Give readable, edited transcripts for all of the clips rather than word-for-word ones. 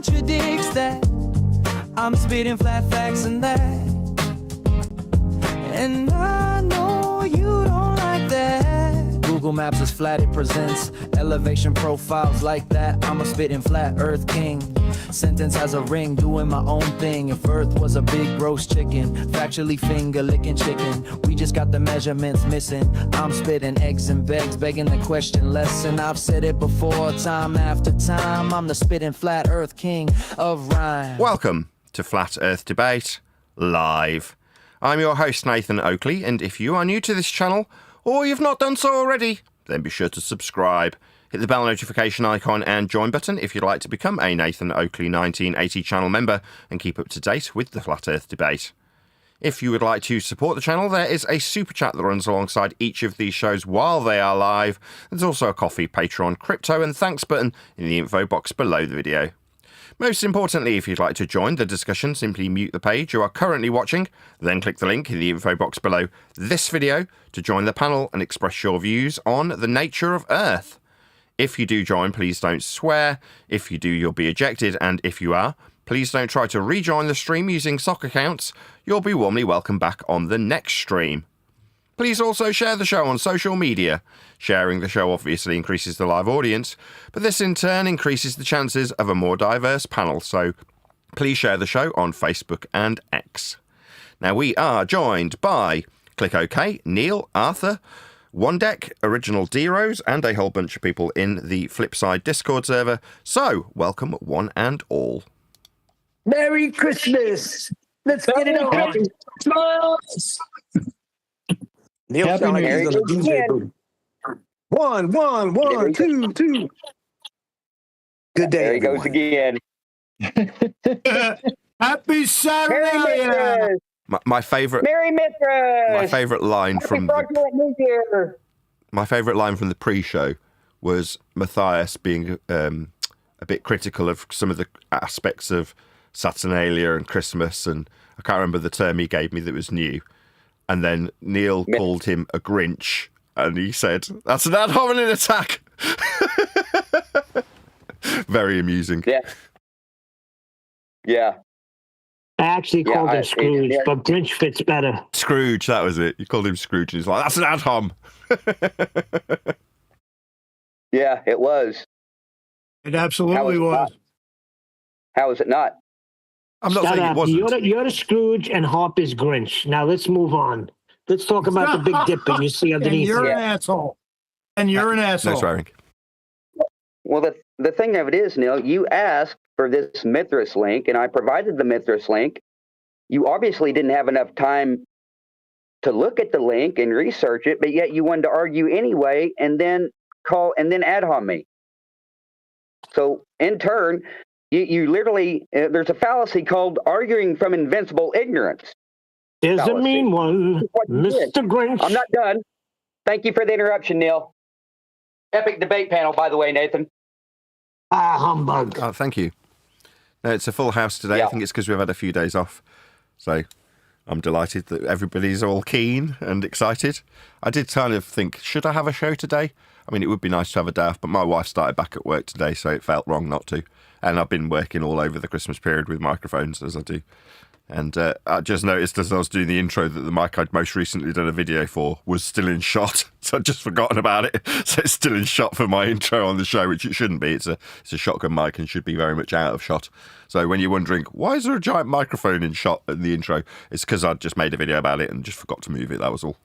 contradicts that. I'm spitting flat facts and that. And I know you don't like that. Google Maps is flat, it presents elevation profiles like that. I'm a spitting flat earth king. Sentence has a ring, doing my own thing. If earth was a big roast chicken, factually finger licking chicken. We just got the measurements missing. I'm spitting eggs and begs, begging the question lesson. I've said it before, time after time. I'm the spitting flat earth king of rhyme. Welcome to Flat Earth Debate Live. I'm your host, Nathan Oakley, and if you are new to this channel, or you've not done so already, then be sure to subscribe. Hit the bell notification icon and join button if you'd like to become a Nathan Oakley 1980 channel member and keep up to date with the Flat Earth Debate. If you would like to support the channel, there is a super chat that runs alongside each of these shows while they are live. There's also a coffee, Patreon, crypto and thanks button in the info box below the video. Most importantly, if you'd like to join the discussion, simply mute the page you are currently watching, then click the link in the info box below this video to join the panel and express your views on the nature of Earth. If you do join, please don't swear. If you do, you'll be ejected. And if you are, please don't try to rejoin the stream using sock accounts. You'll be warmly welcome back on the next stream. Please also share the show on social media. Sharing the show obviously increases the live audience, but this in turn increases the chances of a more diverse panel, so please share the show on Facebook and X. Now we are joined by Click OK, Neil, Arthur, One Deck, Original D-Rose, and a whole bunch of people in the Flipside Discord server, so welcome one and all. Merry Christmas! Let's get it on! Smiles! Neil Happy sound like New he's Year. on a DJ booth. One, two. Good day, There he goes everyone. again. Happy Saturday! My favourite Merry Mistress! line Happy from fraudulent New Year! my favourite line from the pre-show was Matthias being a bit critical of some of the aspects of Saturnalia and Christmas, and I can't remember the term he gave me that was new. And then Neil called him a Grinch, and he said, "That's an ad hominem attack." Very amusing. Yeah. I actually called him Scrooge, but Grinch fits better. Scrooge, that was it. You called him Scrooge, and he's like, "That's an ad hom." Yeah, it was. It absolutely was. How is it not? I'm not saying it wasn't. You're the Scrooge, and Hop is Grinch. Now let's move on. Let's talk about the Big Dipper you see underneath. And you're it. an asshole. And you're an asshole. No swearing. Well, the thing of it is, Neil, you asked for this Mithras link, and I provided the Mithras link. You obviously didn't have enough time to look at the link and research it, but yet you wanted to argue anyway, and then ad hom me. So in turn, you literally, there's a fallacy called arguing from invincible ignorance. There's fallacy. a mean one, Mr. Grinch. I'm not done. Thank you for the interruption, Neil. Epic debate panel, by the way, Nathan. Humbug. Oh, thank you. No, it's a full house today. Yeah. I think it's because we've had a few days off. So I'm delighted that everybody's all keen and excited. I did kind of think, should I have a show today? I mean, it would be nice to have a day off, but my wife started back at work today, so it felt wrong not to. And I've been working all over the Christmas period with microphones, as I do. And I just noticed as I was doing the intro that the mic I'd most recently done a video for was still in shot. So I'd just forgotten about it. So it's still in shot for my intro on the show, which it shouldn't be. It's a shotgun mic and should be very much out of shot. So when you're wondering, why is there a giant microphone in shot in the intro? It's because I'd just made a video about it and just forgot to move it. That was all.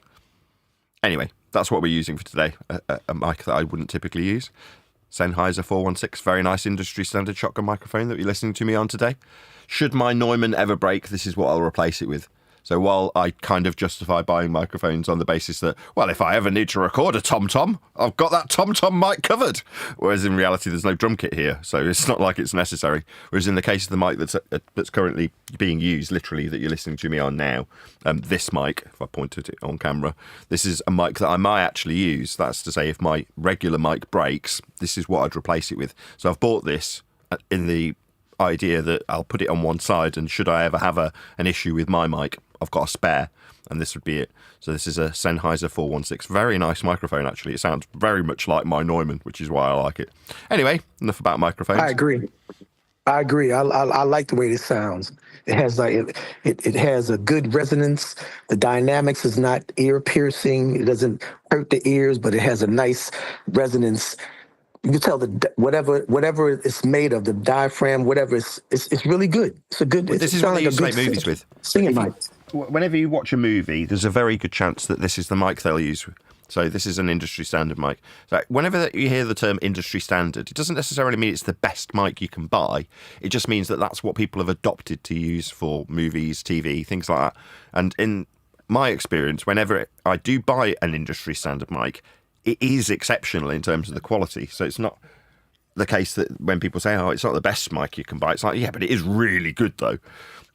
Anyway, that's what we're using for today. A mic that I wouldn't typically use. Sennheiser 416, very nice industry standard shotgun microphone that you're listening to me on today. Should my Neumann ever break, this is what I'll replace it with. So while I kind of justify buying microphones on the basis that, well, if I ever need to record a tom-tom, I've got that tom-tom mic covered. Whereas in reality, there's no drum kit here, so it's not like it's necessary. Whereas in the case of the mic that's currently being used, literally, that you're listening to me on now, this mic, if I pointed it on camera, this is a mic that I might actually use. That's to say, if my regular mic breaks, this is what I'd replace it with. So I've bought this in the idea that I'll put it on one side, and should I ever have an issue with my mic, I've got a spare, and this would be it. So this is a Sennheiser 416. Very nice microphone, actually. It sounds very much like my Neumann, which is why I like it. Anyway, enough about microphones. I agree. I agree. I like the way this sounds. It has like it has a good resonance. The dynamics is not ear piercing. It doesn't hurt the ears, but it has a nice resonance. You can tell whatever it's made of, the diaphragm, whatever it's really good. It's a good. This is sound what they like a used to good make movies with. singing mic. Whenever you watch a movie, there's a very good chance that this is the mic they'll use. So this is an industry standard mic. So whenever you hear the term industry standard, it doesn't necessarily mean it's the best mic you can buy. It just means that that's what people have adopted to use for movies, TV, things like that. And in my experience, whenever I do buy an industry standard mic, it is exceptional in terms of the quality. So it's not the case that when people say, oh, it's not the best mic you can buy, it's like, yeah, but it is really good though.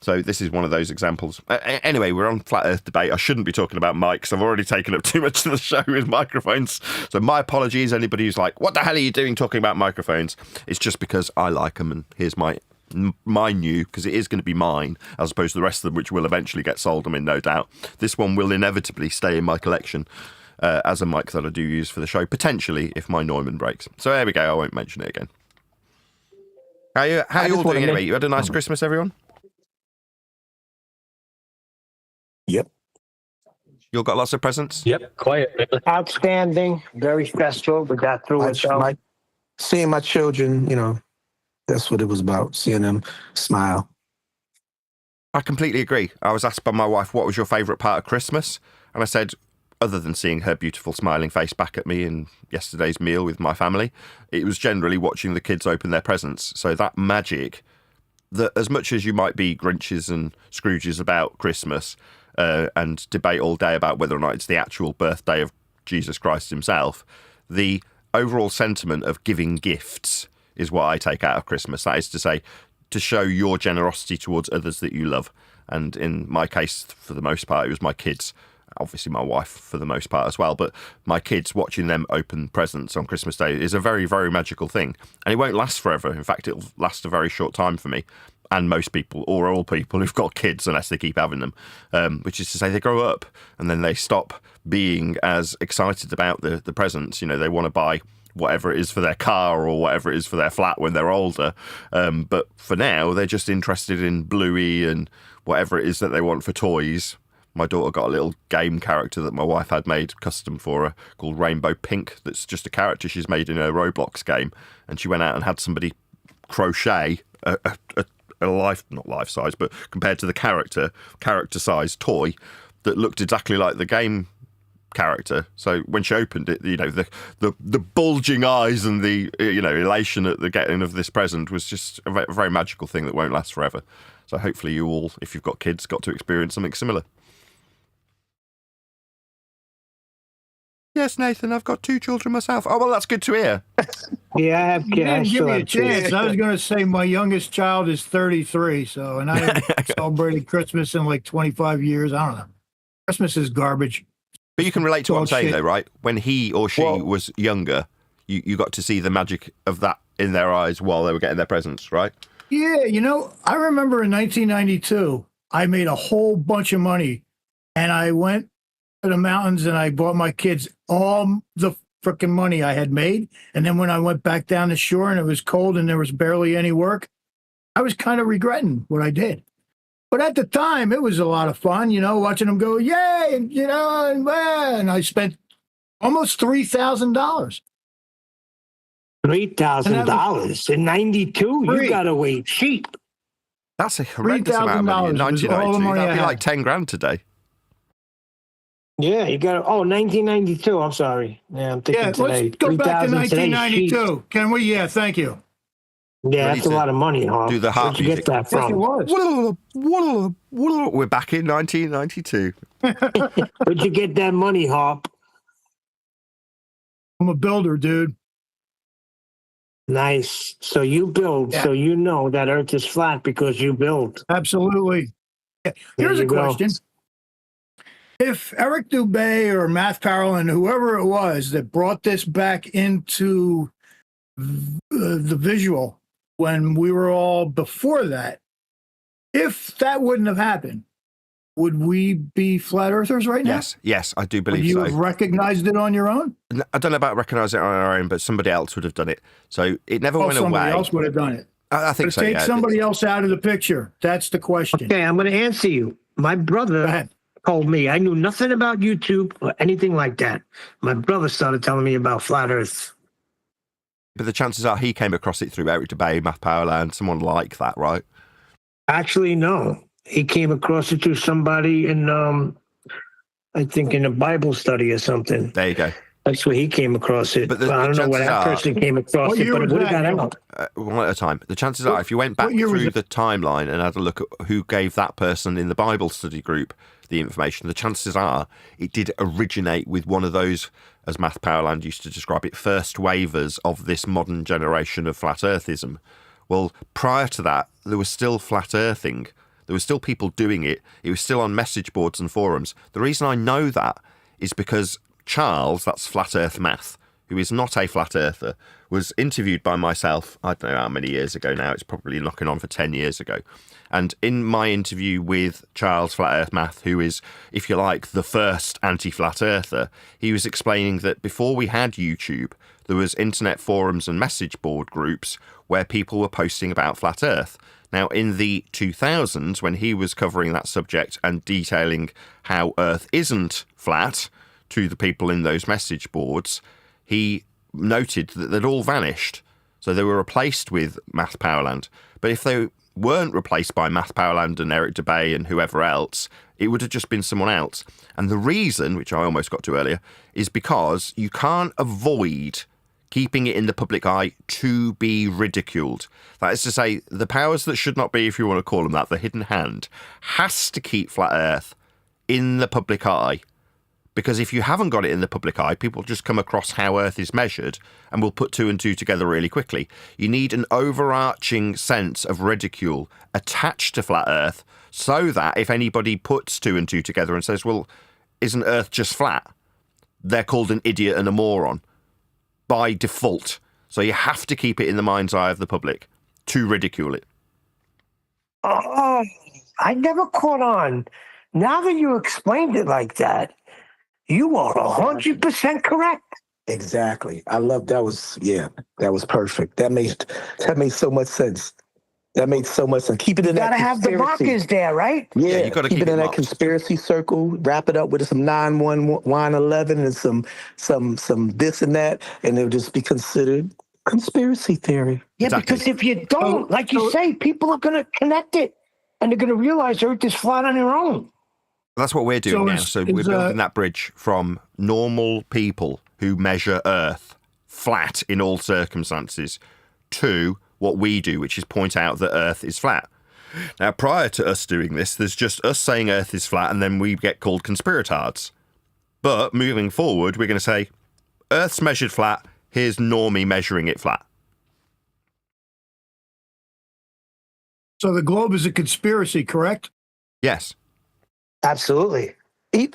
So this is one of those examples. Anyway, we're on Flat Earth Debate. I shouldn't be talking about mics. I've already taken up too much of the show with microphones. So my apologies, anybody who's like, what the hell are you doing talking about microphones? It's just because I like them, and here's my new, because it is going to be mine, as opposed to the rest of them, which will eventually get sold, I mean, no doubt. This one will inevitably stay in my collection as a mic that I do use for the show, potentially, if my Neumann breaks. So there we go. I won't mention it again. How you all doing anyway? You had a nice Christmas, everyone? Yep. You all got lots of presents? Yep, quiet. Outstanding, very festive. We got through it. So. Seeing my children, that's what it was about. Seeing them smile. I completely agree. I was asked by my wife, what was your favourite part of Christmas? And I said, other than seeing her beautiful smiling face back at me in yesterday's meal with my family, it was generally watching the kids open their presents. So that magic, that as much as you might be Grinches and Scrooges about Christmas and debate all day about whether or not it's the actual birthday of Jesus Christ himself, the overall sentiment of giving gifts is what I take out of Christmas. That is to say, to show your generosity towards others that you love. And in my case, for the most part, it was my kids. Obviously my wife for the most part as well, but my kids, watching them open presents on Christmas Day is a very, very magical thing. And it won't last forever. In fact, it'll last a very short time for me and most people, or all people who've got kids, unless they keep having them, which is to say they grow up and then they stop being as excited about the presents. They want to buy whatever it is for their car or whatever it is for their flat when they're older. But for now, they're just interested in Bluey and whatever it is that they want for toys. My daughter got a little game character that my wife had made custom for her called Rainbow Pink. That's just a character she's made in her Roblox game. And she went out and had somebody crochet not life size, but compared to the character size toy that looked exactly like the game character. So when she opened it, the bulging eyes and the elation at the getting of this present was just a very magical thing that won't last forever. So hopefully you all, if you've got kids, got to experience something similar. Yes, Nathan, I've got 2 children myself. Oh, well, that's good to hear. Yeah, I have You kids. didn't give me a chance. I was going to say my youngest child is 33, and I haven't celebrated Christmas in like 25 years. I don't know. Christmas is garbage. But you can relate to what I'm saying, Bullshit. though, right? When he or she was younger, you got to see the magic of that in their eyes while they were getting their presents, right? Yeah, I remember in 1992, I made a whole bunch of money, and I went to the mountains and I bought my kids all the freaking money I had made. And then when I went back down the shore and it was cold and there was barely any work, I was kind of regretting what I did. But at the time, it was a lot of fun, watching them go, yay, and I spent almost $3,000. $3,000 in '92. You got away cheap. That's a horrendous amount of money in $3,000 was all the 1992. money That'd I be had. like 10 grand today. Yeah, you got. 1992. I'm sorry. Yeah, I'm thinking today. Let's go back to 3,000 today's cheap. 1992. Can we? Yeah, thank you. Yeah, Ready that's a to lot of money, huh? do the harp Where'd you get music. that Yes, it from? was. We're back in 1992. Where'd you get that money, Hop? I'm a builder, dude. Nice. So you build, Yeah. so you know that Earth is flat because you build. Absolutely. Yeah. There Here's a you go. question. If Eric Dubé or Matt Farrell and whoever it was that brought this back into the visual when we were all before that, if that wouldn't have happened, would we be flat earthers right now? Yes, I do Would believe you so. have recognized it on your own? I don't know about recognising it on our own, but somebody else would have done it. So it never Oh, went somebody away. else would have done it. I think so, Take yeah. somebody else out of the picture. That's the question. Okay, I'm going to answer you. My Go brother ahead. told me, I knew nothing about YouTube or anything like that. My brother started telling me about flat Earth. But the chances are he came across it through Eric DeBay, Matt Powerland, someone like that, right? Actually, no. He came across it through somebody in, I think, in a Bible study or something. There you go. That's where he came across it. But Well, I don't know where chances that are- person came across What it, year but it was would have that, got Neil? out. One at a time. The chances are, if you went back what year was through it? the timeline and had a look at who gave that person in the Bible study group the information, the chances are it did originate with one of those, as Matt Powerland used to describe it, first wavers of this modern generation of flat earthism. Well, prior to that, there was still flat earthing. There were still people doing it. It was still on message boards and forums. The reason I know that is because Charles, that's Flat Earth Math, who is not a flat earther, was interviewed by myself, I don't know how many years ago now, it's probably knocking on for 10 years ago. And in my interview with Charles Flat Earth Math, who is, if you like, the first anti-flat earther, he was explaining that before we had YouTube, there was internet forums and message board groups where people were posting about flat earth. Now, in the 2000s, when he was covering that subject and detailing how Earth isn't flat to the people in those message boards, he noted that they'd all vanished. So they were replaced with Matt Powerland. But if they weren't replaced by Matt Powerland and Eric DeBay and whoever else, it would have just been someone else. And the reason, which I almost got to earlier, is because you can't avoid keeping it in the public eye to be ridiculed. That is to say, the powers that should not be, if you want to call them that, the hidden hand, has to keep flat Earth in the public eye. Because if you haven't got it in the public eye, people just come across how Earth is measured and will put two and two together really quickly. You need an overarching sense of ridicule attached to flat Earth so that if anybody puts two and two together and says, well, isn't Earth just flat? They're called an idiot and a moron by default. So you have to keep it in the mind's eye of the public to ridicule it. Oh, I never caught on. Now that you explained it like that, you are 100% correct. Exactly. I love that. That was perfect. That made so much sense. That made so much sense. Keep it in You gotta that have the conspiracy. markers there, right? Yeah, you gotta keep keep it in it that locked. conspiracy circle. Wrap it up with some 911 and some this and that, and it'll just be considered conspiracy theory. Yeah, Exactly. because if you don't, like you say, people are gonna connect it, and they're gonna realize Earth is flat on their own. That's what we're doing now. is- So we're is, building that bridge from normal people who measure Earth flat in all circumstances to what we do, which is point out that Earth is flat. Now, prior to us doing this, there's just us saying Earth is flat and then we get called conspiratards. But moving forward, we're going to say Earth's measured flat, here's Normie measuring it flat. So the globe is a conspiracy, correct? Yes. Absolutely.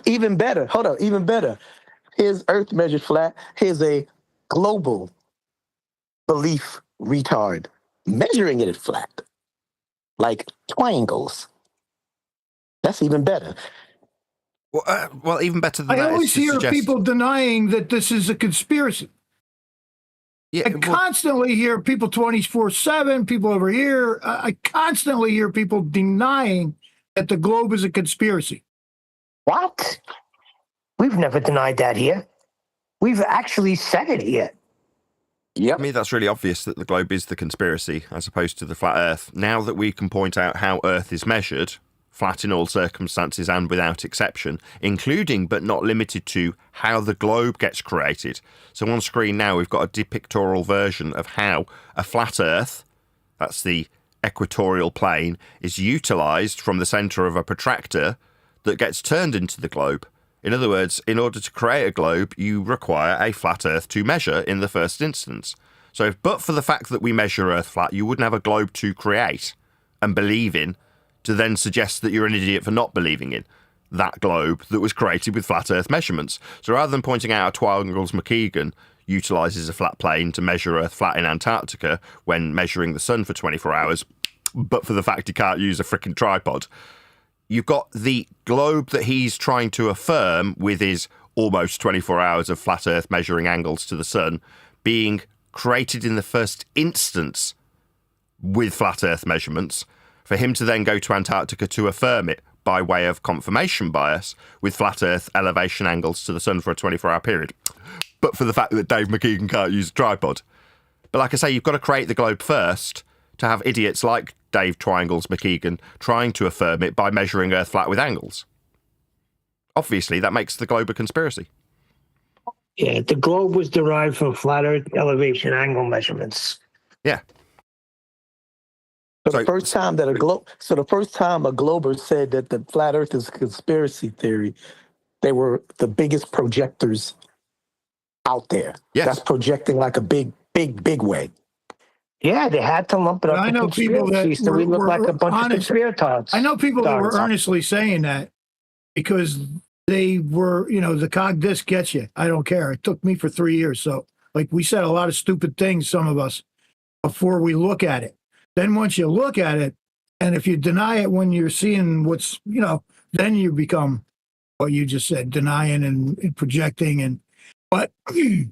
Even better. Hold on. Even better. Here's Earth measured flat. Here's a global belief retard measuring it flat, like triangles. That's even better. Well, even better than I that. always is to hear suggest- people denying that this is a conspiracy. Yeah, I well, constantly hear people 24/7, people over here. I constantly hear people denying that the globe is a conspiracy. What? We've never denied that here. We've actually said it here. Yep. to me, that's really obvious that the globe is the conspiracy as opposed to the flat Earth. Now that we can point out how Earth is measured, flat in all circumstances and without exception, including but not limited to how the globe gets created. So on screen now, we've got a depictorial version of how a flat Earth, that's the equatorial plane, is utilised from the centre of a protractor that gets turned into the globe. In other words, in order to create a globe, you require a flat Earth to measure in the first instance. So, but for the fact that we measure Earth flat, you wouldn't have a globe to create and believe in to then suggest that you're an idiot for not believing in that globe that was created with flat Earth measurements. So rather than pointing out how Twangles McKeegan utilises a flat plane to measure Earth flat in Antarctica when measuring the sun for 24 hours, but for the fact he can't use a freaking tripod, you've got the globe that he's trying to affirm with his almost 24 hours of flat Earth measuring angles to the sun being created in the first instance with flat Earth measurements, for him to then go to Antarctica to affirm it by way of confirmation bias with flat Earth elevation angles to the sun for a 24-hour period. But for the fact that Dave McKeegan can't use a tripod. But like I say, you've got to create the globe first to have idiots like Dave Triangles McKeegan trying to affirm it by measuring Earth flat with angles. Obviously, that makes the globe a conspiracy. Yeah, the globe was derived from flat Earth elevation angle measurements. Yeah. So the first time a glober said that the flat Earth is a conspiracy theory, they were the biggest projectors out there. Yes. That's projecting like a big way. Yeah, they had to lump it up. I know people that so we look like a bunch of conspirators. I know people that were earnestly saying that because they were, the cog disc gets you. I don't care. It took me for 3 years. So, like, we said a lot of stupid things, some of us, before we look at it. Then once you look at it, and if you deny it when you're seeing what's, then you become what you just said, denying and projecting. But yeah,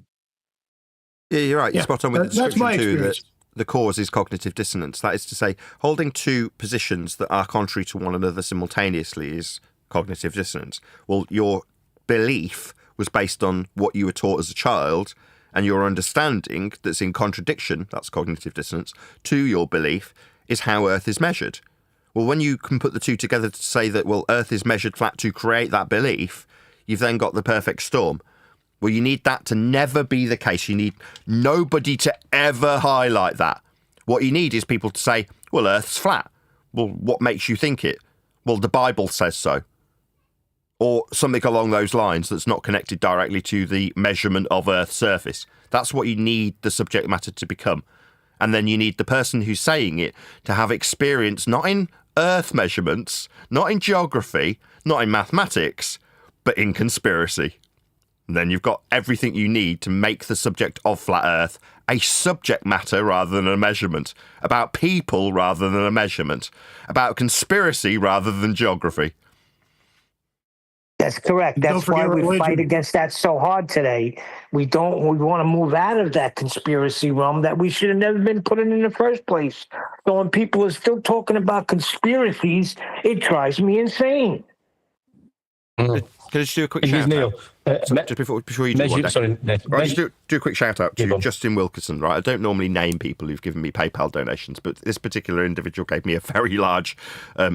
you're right. You're spot on with the description that's my too. experience. That the cause is cognitive dissonance. That is to say, holding two positions that are contrary to one another simultaneously is cognitive dissonance. Well, your belief was based on what you were taught as a child, and your understanding that's in contradiction, that's cognitive dissonance, to your belief is how Earth is measured. Well, when you can put the two together to say that, well, Earth is measured flat to create that belief, you've then got the perfect storm. Well, you need that to never be the case. You need nobody to ever highlight that. What you need is people to say, well, Earth's flat. Well, what makes you think it? Well, the Bible says so. Or something along those lines that's not connected directly to the measurement of Earth's surface. That's what you need the subject matter to become. And then you need the person who's saying it to have experience not in Earth measurements, not in geography, not in mathematics, but in conspiracy. And then you've got everything you need to make the subject of Flat Earth a subject matter rather than a measurement, about people rather than a measurement, about conspiracy rather than geography. That's correct. That's why we fight against that so hard today. We want to move out of that conspiracy realm that we should have never been put in the first place. So when people are still talking about conspiracies, it drives me insane. Can I just do a quick shout out? Just before you do one, sorry, I'll just do a quick shout out to Justin Wilkerson. Right, I don't normally name people who've given me PayPal donations, but this particular individual gave me a very large,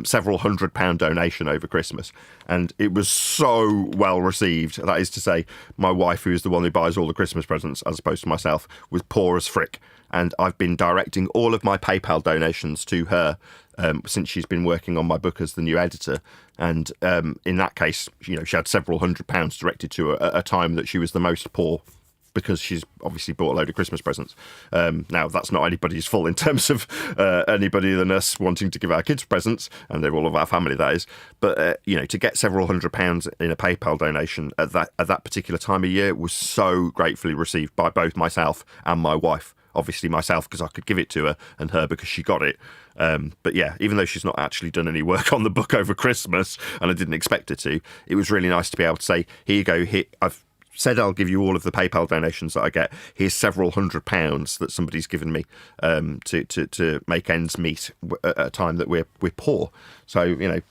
several £100 donation over Christmas, and it was so well received. That is to say, my wife, who is the one who buys all the Christmas presents, as opposed to myself, was poor as frick. And I've been directing all of my PayPal donations to her since she's been working on my book as the new editor. And in that case, she had several £100 directed to her at a time that she was the most poor, because she's obviously bought a load of Christmas presents. Now, that's not anybody's fault in terms of anybody than us wanting to give our kids presents, and they're all of our family, that is. But, to get several £100 in a PayPal donation at that particular time of year was so gratefully received by both myself and my wife. Obviously myself, because I could give it to her, and her because she got it. But yeah, even though she's not actually done any work on the book over Christmas, and I didn't expect her to, it was really nice to be able to say, here you go, I've said I'll give you all of the PayPal donations that I get. Here's several £100 that somebody's given me to make ends meet at a time that we're poor. So,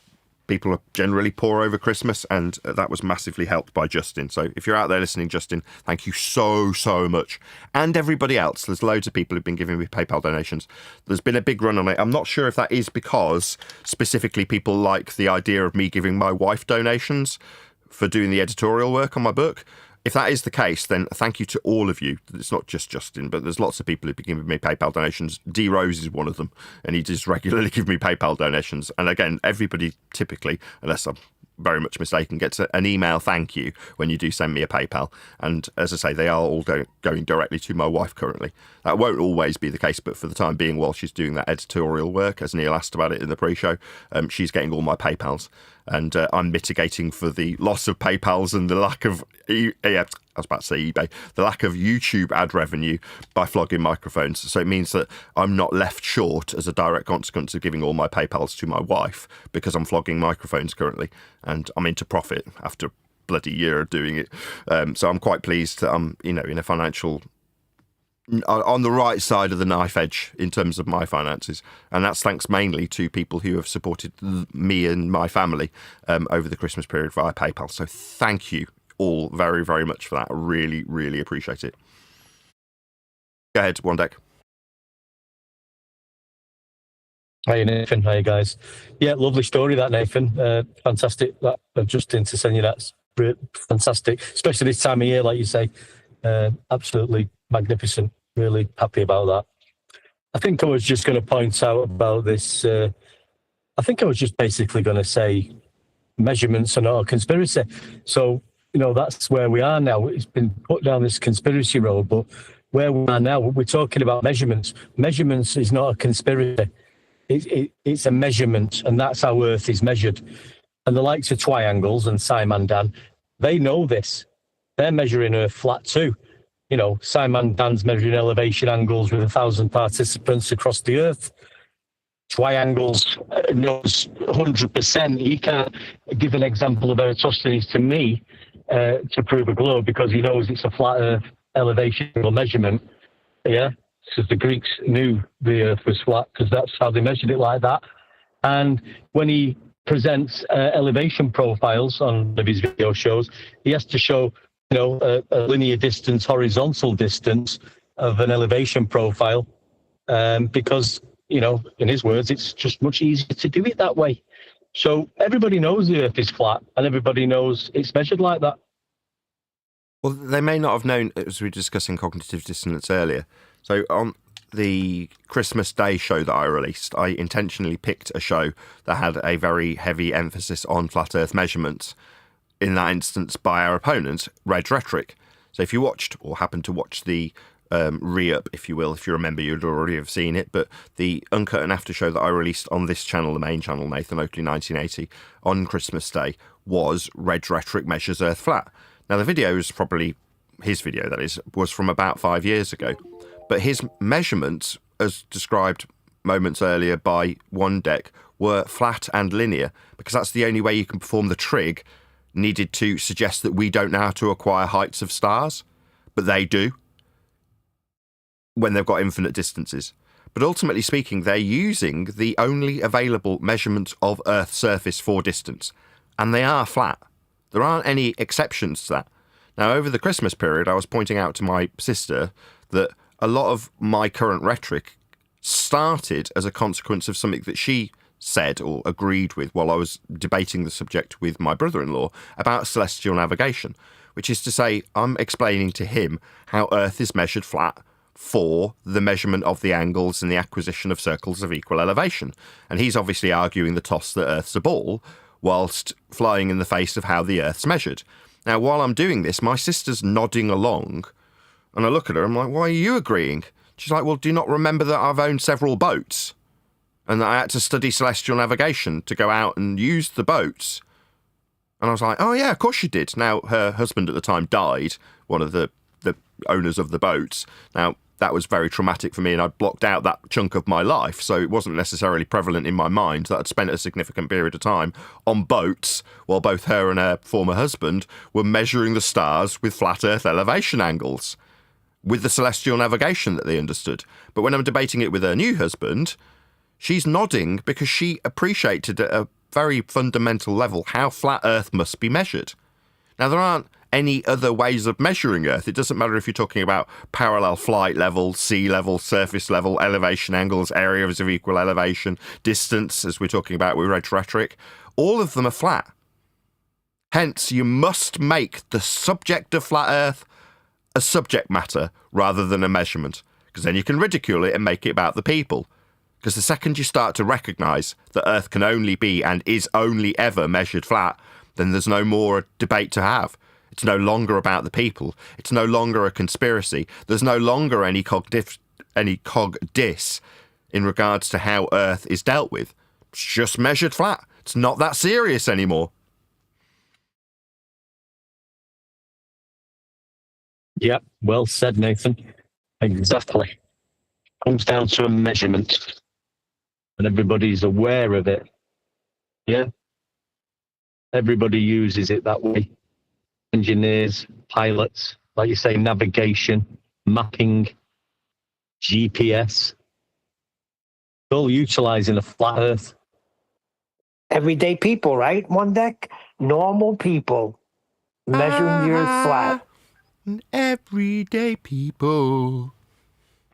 people are generally poor over Christmas, and that was massively helped by Justin. So if you're out there listening, Justin, thank you so much. And everybody else, there's loads of people who've been giving me PayPal donations. There's been a big run on it. I'm not sure if that is because specifically people like the idea of me giving my wife donations for doing the editorial work on my book. If that is the case, then thank you to all of you. It's not just Justin, but there's lots of people who've been giving me PayPal donations. D. Rose is one of them, and he does regularly give me PayPal donations. And again, everybody typically, unless I'm very much mistaken, gets an email thank you when you do send me a PayPal. And as I say, they are all going directly to my wife currently. That won't always be the case, but for the time being, while she's doing that editorial work, as Neil asked about it in the pre-show, she's getting all my PayPals. And I'm mitigating for the loss of PayPals and the lack of, I was about to say eBay, the lack of YouTube ad revenue by flogging microphones. So it means that I'm not left short as a direct consequence of giving all my PayPals to my wife, because I'm flogging microphones currently, and I'm into profit after a bloody year of doing it. So I'm quite pleased that I'm, in a financial on the right side of the knife edge in terms of my finances, and that's thanks mainly to people who have supported me and my family over the Christmas period via PayPal. So thank you all very, very much for that. I really, really appreciate it. Go ahead, One Deck. Hi Nathan, hi guys. Yeah, lovely story that, Nathan. Fantastic. That of Justin to send you that's fantastic, especially this time of year, like you say. Absolutely magnificent. Really happy about that. I think I was just going to point out about this. I think I was just basically going to say measurements are not a conspiracy. So, that's where we are now. It's been put down this conspiracy road, but where we are now, we're talking about measurements. Measurements is not a conspiracy. It's a measurement, and that's how Earth is measured. And the likes of Triangles and Simon Dan, they know this. They're measuring Earth flat too. Simon Dan's measuring elevation angles with 1,000 participants across the Earth. Triangles knows 100%. He can't give an example of Eratosthenes to me to prove a globe because he knows it's a flat Earth elevation angle measurement. Yeah. Because the Greeks knew the Earth was flat because that's how they measured it like that. And when he presents elevation profiles on one of his video shows, he has to show, a linear distance, horizontal distance of an elevation profile because, in his words, it's just much easier to do it that way. So everybody knows the Earth is flat and everybody knows it's measured like that. Well, they may not have known, as we were discussing cognitive dissonance earlier. So on the Christmas Day show that I released, I intentionally picked a show that had a very heavy emphasis on flat Earth measurements, in that instance by our opponent, Red Rhetoric. So if you watched, or happened to watch the re-up, if you will, if you remember, you'd already have seen it, but the uncut and after show that I released on this channel, the main channel, Nathan Oakley 1980, on Christmas Day, was Red Rhetoric Measures Earth Flat. Now, the video is probably, his video that is, was from about 5 years ago. But his measurements, as described moments earlier by One Deck, were flat and linear, because that's the only way you can perform the trig needed to suggest that we don't know how to acquire heights of stars, but they do when they've got infinite distances. But ultimately speaking, they're using the only available measurement of Earth's surface for distance, and they are flat. There aren't any exceptions to that. Now, over the Christmas period, I was pointing out to my sister that a lot of my current rhetoric started as a consequence of something that she said or agreed with while I was debating the subject with my brother-in-law about celestial navigation, which is to say I'm explaining to him how Earth is measured flat for the measurement of the angles and the acquisition of circles of equal elevation. And he's obviously arguing the toss that Earth's a ball, whilst flying in the face of how the Earth's measured. Now, while I'm doing this, my sister's nodding along, and I look at her, I'm like, why are you agreeing? She's like, well, do you not remember that I've owned several boats? And that I had to study celestial navigation to go out and use the boats. And I was like, oh yeah, of course you did. Now, her husband at the time died, one of the owners of the boats. Now, that was very traumatic for me, and I'd blocked out that chunk of my life, so it wasn't necessarily prevalent in my mind that I'd spent a significant period of time on boats while both her and her former husband were measuring the stars with flat Earth elevation angles, with the celestial navigation that they understood. But when I'm debating it with her new husband, she's nodding because she appreciated at a very fundamental level how flat Earth must be measured. Now, there aren't any other ways of measuring Earth. It doesn't matter if you're talking about parallel flight level, sea level, surface level, elevation angles, areas of equal elevation, distance, as we're talking about with Red Rhetoric. All of them are flat. Hence, you must make the subject of flat Earth a subject matter rather than a measurement, because then you can ridicule it and make it about the people. Because the second you start to recognise that Earth can only be and is only ever measured flat, then there's no more debate to have. It's no longer about the people. It's no longer a conspiracy. There's no longer any cog dis in regards to how Earth is dealt with. It's just measured flat. It's not that serious anymore. Yep, well said, Nathan. Exactly. Comes down to a measurement, and everybody's aware of it. Yeah? Everybody uses it that way. Engineers, pilots, like you say, navigation, mapping, GPS, all utilizing a flat Earth. Everyday people, right? One deck, normal people measuring the Earth flat. Everyday people.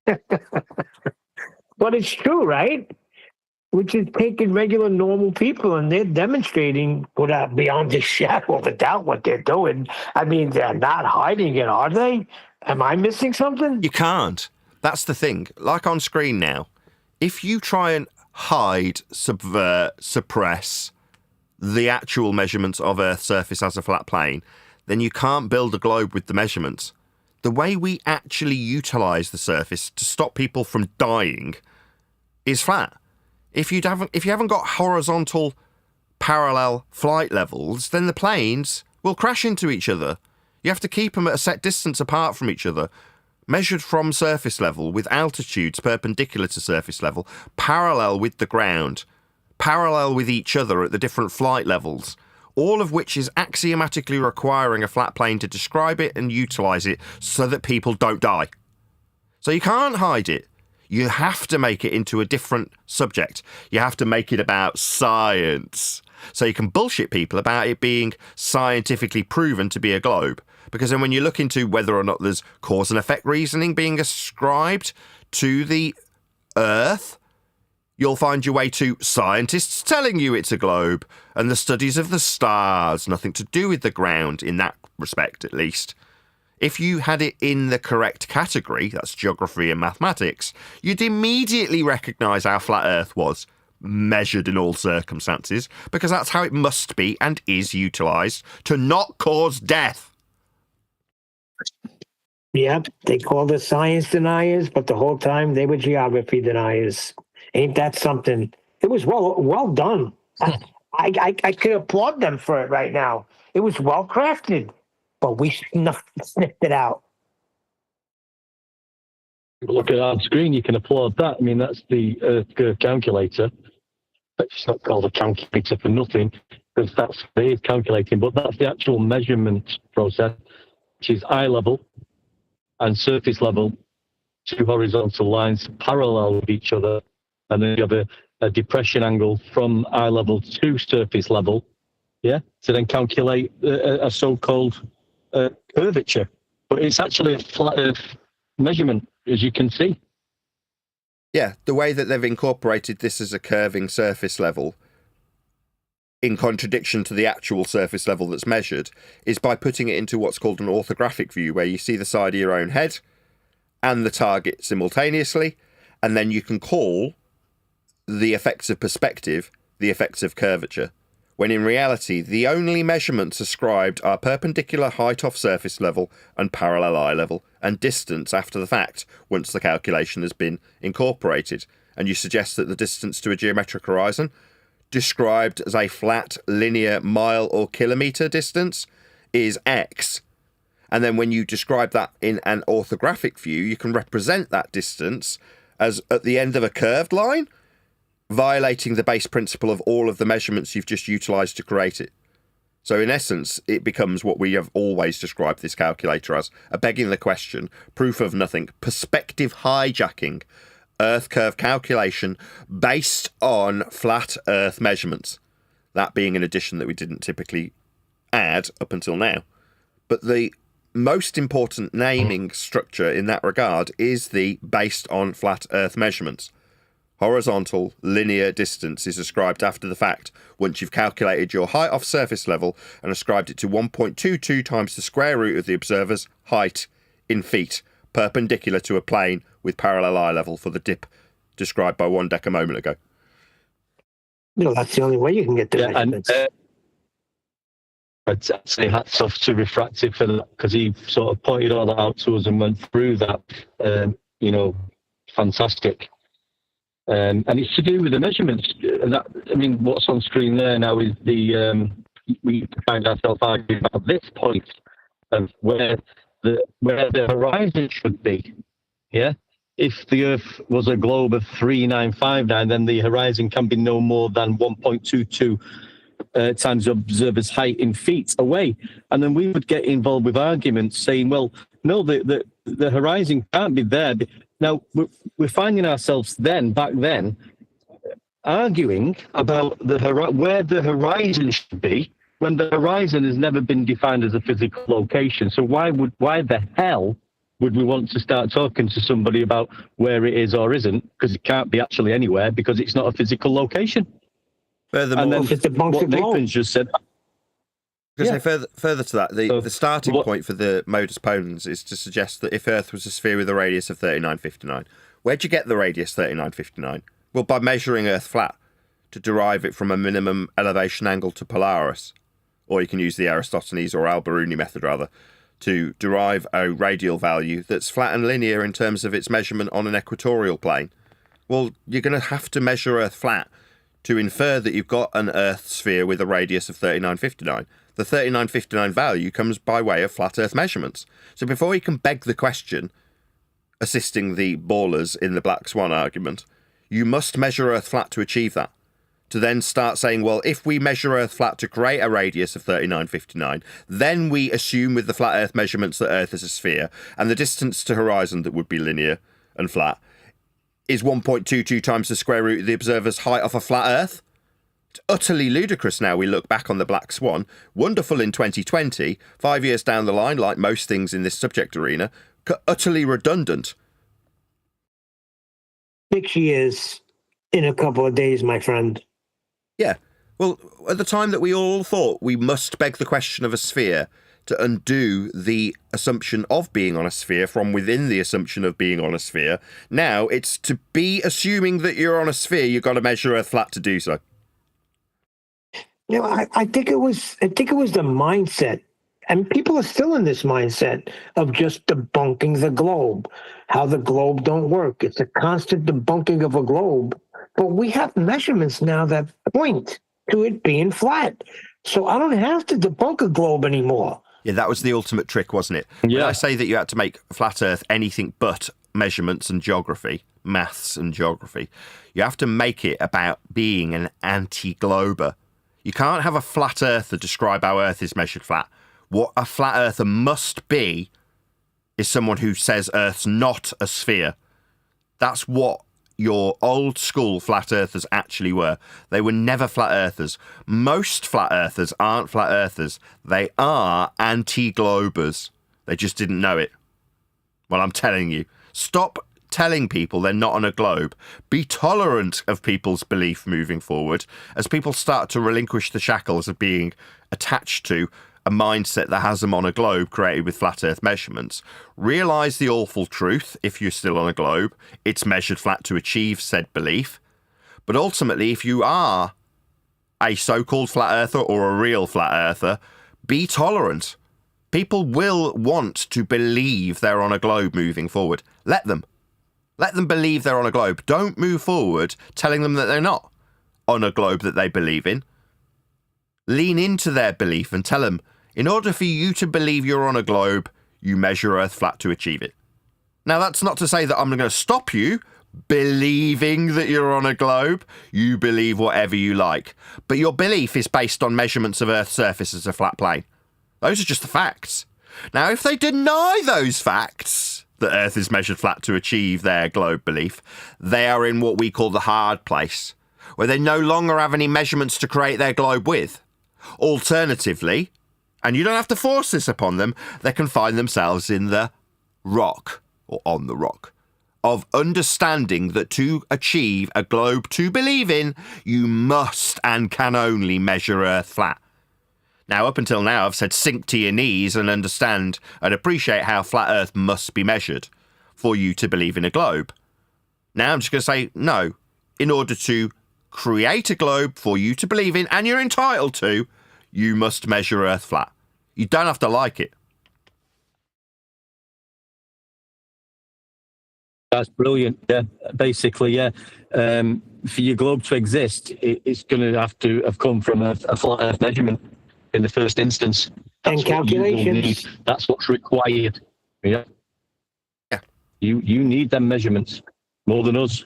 But it's true, right? Which is taking regular, normal people, and they're demonstrating without beyond the shadow of a doubt what they're doing. I mean, they're not hiding it, are they? Am I missing something? You can't. That's the thing. Like on screen now, if you try and hide, subvert, suppress the actual measurements of Earth's surface as a flat plane, then you can't build a globe with the measurements. The way we actually utilise the surface to stop people from dying is flat. If you haven't got horizontal parallel flight levels, then the planes will crash into each other. You have to keep them at a set distance apart from each other, measured from surface level with altitudes perpendicular to surface level, parallel with the ground, parallel with each other at the different flight levels, all of which is axiomatically requiring a flat plane to describe it and utilise it so that people don't die. So you can't hide it. You have to make it into a different subject. You have to make it about science. So you can bullshit people about it being scientifically proven to be a globe. Because then when you look into whether or not there's cause and effect reasoning being ascribed to the Earth, you'll find your way to scientists telling you it's a globe and the studies of the stars, nothing to do with the ground in that respect at least. If you had it in the correct category, that's geography and mathematics, you'd immediately recognise how flat Earth was, measured in all circumstances, because that's how it must be and is utilised to not cause death. Yep, they called us science deniers, but the whole time they were geography deniers. Ain't that something? It was well done. I could applaud them for it right now. It was well crafted, but we sniffed it out. Look at on screen, you can applaud that. I mean, that's the Earth calculator. It's not called a calculator for nothing, because that's the calculating, but that's the actual measurement process, which is eye level and surface level, two horizontal lines parallel with each other, and then you have a depression angle from eye level to surface level, yeah, to then calculate a so-called curvature. But it's actually a flat Earth measurement, as you can see. Yeah, the way that they've incorporated this as a curving surface level, in contradiction to the actual surface level that's measured, is by putting it into what's called an orthographic view, where you see the side of your own head and the target simultaneously, and then you can call the effects of perspective the effects of curvature, when in reality the only measurements ascribed are perpendicular height off surface level and parallel eye level, and distance after the fact once the calculation has been incorporated. And you suggest that the distance to a geometric horizon, described as a flat linear mile or kilometre distance, is x. And then when you describe that in an orthographic view, you can represent that distance as at the end of a curved line, violating the base principle of all of the measurements you've just utilised to create it. So in essence, it becomes what we have always described this calculator as: a begging the question, proof of nothing, perspective hijacking, Earth curve calculation based on flat Earth measurements. That being an addition that we didn't typically add up until now. But the most important naming structure in that regard is the based on flat Earth measurements. Horizontal linear distance is ascribed after the fact once you've calculated your height off surface level and ascribed it to 1.22 times the square root of the observer's height in feet, perpendicular to a plane with parallel eye level for the dip described by one deck a moment ago. No, that's the only way you can get the measurements. I'd say hats off to Refractive for that, because he sort of pointed all that out to us and went through that. Fantastic. And it's to do with the measurements. And that, I mean, what's on screen there now is we find ourselves arguing about this point of where the horizon should be. Yeah. If the Earth was a globe of 3959, then the horizon can be no more than 1.22 times the observer's height in feet away. And then we would get involved with arguments saying, well, no, the horizon can't be there Now, we're finding ourselves back then, arguing about where the horizon should be, when the horizon has never been defined as a physical location. So why the hell would we want to start talking to somebody about where it is or isn't? Because it can't be actually anywhere because it's not a physical location. Furthermore, and then If it debunks what the globe. Nathan's just said. Say further to that, the starting point for the modus ponens is to suggest that if Earth was a sphere with a radius of 3959, where'd you get the radius 3959? Well, by measuring Earth flat to derive it from a minimum elevation angle to Polaris, or you can use the Aristotelian or Al-Biruni method rather, to derive a radial value that's flat and linear in terms of its measurement on an equatorial plane. Well, you're going to have to measure Earth flat to infer that you've got an Earth sphere with a radius of 3959. The 3959 value comes by way of flat Earth measurements. So before you can beg the question, assisting the ballers in the Black Swan argument, you must measure Earth flat to achieve that. To then start saying, well, if we measure Earth flat to create a radius of 3959, then we assume with the flat Earth measurements that Earth is a sphere, and the distance to horizon that would be linear and flat is 1.22 times the square root of the observer's height off a flat Earth. It's utterly ludicrous now we look back on the Black Swan. Wonderful in 2020, 5 years down the line, like most things in this subject arena, utterly redundant. 6 years in a couple of days, my friend. Yeah. Well, at the time that we all thought we must beg the question of a sphere to undo the assumption of being on a sphere from within the assumption of being on a sphere, now it's to be assuming that you're on a sphere, you've got to measure Earth flat to do so. You know, I think it was the mindset, and people are still in this mindset of just debunking the globe, how the globe don't work. It's a constant debunking of a globe, but we have measurements now that point to it being flat. So I don't have to debunk a globe anymore. Yeah, that was the ultimate trick, wasn't it? Yeah. When I say that you had to make flat Earth anything but measurements and geography, maths and geography, you have to make it about being an anti-glober. You can't have a flat earther describe how Earth is measured flat. What a flat earther must be is someone who says Earth's not a sphere. That's what your old school flat earthers actually were. They were never flat earthers. Most flat earthers aren't flat earthers. They are anti-globers. They just didn't know it. Well, I'm telling you, stop telling people they're not on a globe. Be tolerant of people's belief moving forward as people start to relinquish the shackles of being attached to a mindset that has them on a globe created with flat Earth measurements. Realise the awful truth, if you're still on a globe, it's measured flat to achieve said belief. But ultimately, if you are a so-called flat earther or a real flat earther, be tolerant. People will want to believe they're on a globe moving forward. Let them. Let them believe they're on a globe. Don't move forward telling them that they're not on a globe that they believe in. Lean into their belief and tell them, in order for you to believe you're on a globe, you measure Earth flat to achieve it. Now, that's not to say that I'm going to stop you believing that you're on a globe. You believe whatever you like. But your belief is based on measurements of Earth's surface as a flat plane. Those are just the facts. Now, if they deny those facts, that Earth is measured flat to achieve their globe belief, they are in what we call the hard place, where they no longer have any measurements to create their globe with. Alternatively, and you don't have to force this upon them, they can find themselves in the rock, or on the rock, of understanding that to achieve a globe to believe in, you must and can only measure Earth flat. Now, up until now, I've said sink to your knees and understand and appreciate how flat Earth must be measured for you to believe in a globe. Now I'm just going to say, no, in order to create a globe for you to believe in, and you're entitled to, you must measure Earth flat. You don't have to like it. That's brilliant. Yeah, basically, yeah. For your globe to exist, it's going to have come from a flat Earth measurement in the first instance. And calculations. That's what's required. Yeah. Yeah. You need them measurements more than us.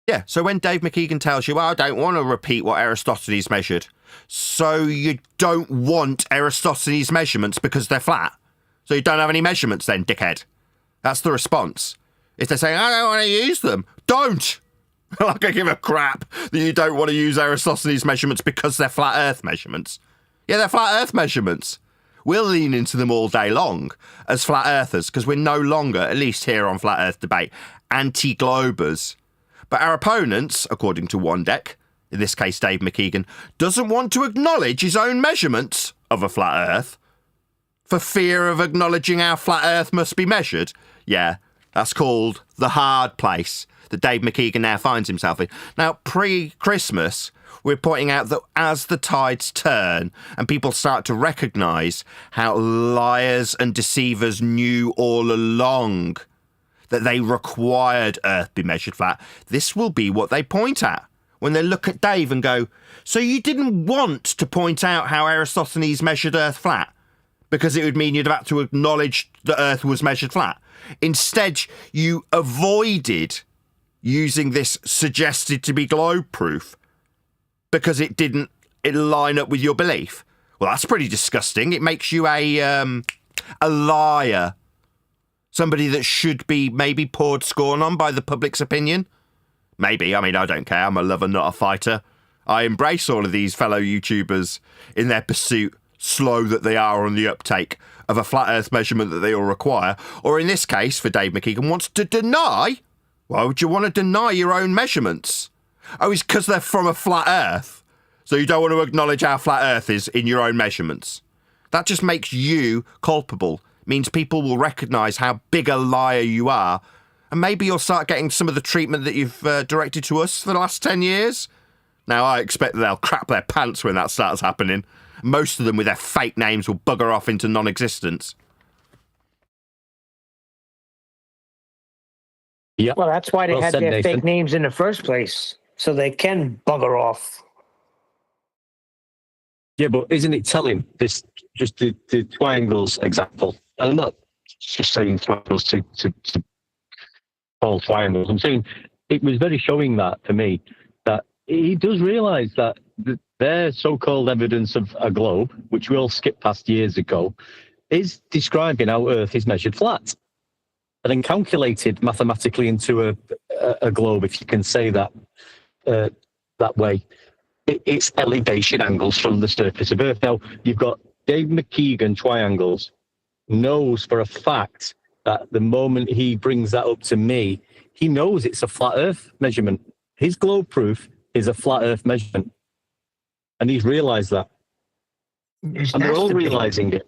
Yeah, so when Dave McKeegan tells you, well, I don't want to repeat what Aristotelian measured, so you don't want Aristotelian measurements because they're flat. So you don't have any measurements then, dickhead. That's the response. If they're saying, I don't want to use them, don't. Like I give a crap that you don't want to use Aristophanes measurements because they're flat Earth measurements. Yeah, they're flat Earth measurements. We'll lean into them all day long as flat earthers because we're no longer, at least here on Flat Earth Debate, anti-globers. But our opponents, according to one deck, in this case Dave McKeegan, doesn't want to acknowledge his own measurements of a flat Earth for fear of acknowledging how flat Earth must be measured. Yeah, that's called the hard place that Dave McKeegan now finds himself in. Now, pre-Christmas, we're pointing out that as the tides turn and people start to recognise how liars and deceivers knew all along that they required Earth be measured flat, this will be what they point at when they look at Dave and go, so you didn't want to point out how Eratosthenes measured Earth flat because it would mean you'd have had to acknowledge that Earth was measured flat. Instead, you avoided using this suggested to be globe proof because it didn't line up with your belief. Well, that's pretty disgusting. It makes you a liar. Somebody that should be maybe poured scorn on by the public's opinion. Maybe. I mean, I don't care. I'm a lover, not a fighter. I embrace all of these fellow YouTubers in their pursuit, slow that they are on the uptake, of a flat Earth measurement that they all require. Or in this case, for Dave McKeegan, wants to deny. Why would you want to deny your own measurements? Oh, it's because they're from a flat Earth. So you don't want to acknowledge how flat Earth is in your own measurements. That just makes you culpable. It means people will recognise how big a liar you are. And maybe you'll start getting some of the treatment that you've directed to us for the last 10 years. Now, I expect that they'll crap their pants when that starts happening. Most of them with their fake names will bugger off into non-existence. Yeah. Well, that's why they Well had said, their Nathan. fake names in the first place, so they can bugger off. Yeah, but isn't it telling this, just the triangles example? And I'm not just saying triangles to call triangles. I'm saying it was very showing that to me that he does realise that their so-called evidence of a globe, which we all skipped past years ago, is describing how Earth is measured flat and then calculated mathematically into a globe, if you can say that that way. It's elevation angles from the surface of Earth. Now, you've got Dave McKeegan triangles, knows for a fact that the moment he brings that up to me, he knows it's a flat Earth measurement. His globe proof is a flat Earth measurement. And he's realised that. And they're all realising it.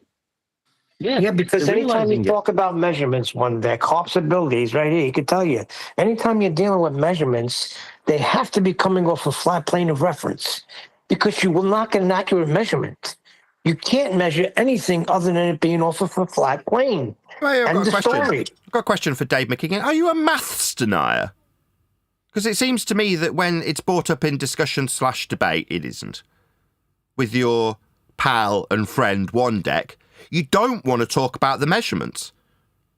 Yeah, because anytime you it. talk about measurements, one deck, Harp's abilities, right here, he could tell you, anytime you're dealing with measurements, they have to be coming off a flat plane of reference because you will not get an accurate measurement. You can't measure anything other than it being off of a flat plane. I've And the story. I've got a question for Dave McKeegan. Are you a maths denier? Because it seems to me that when it's brought up in discussion/debate, it isn't. With your pal and friend One Deck, you don't want to talk about the measurements.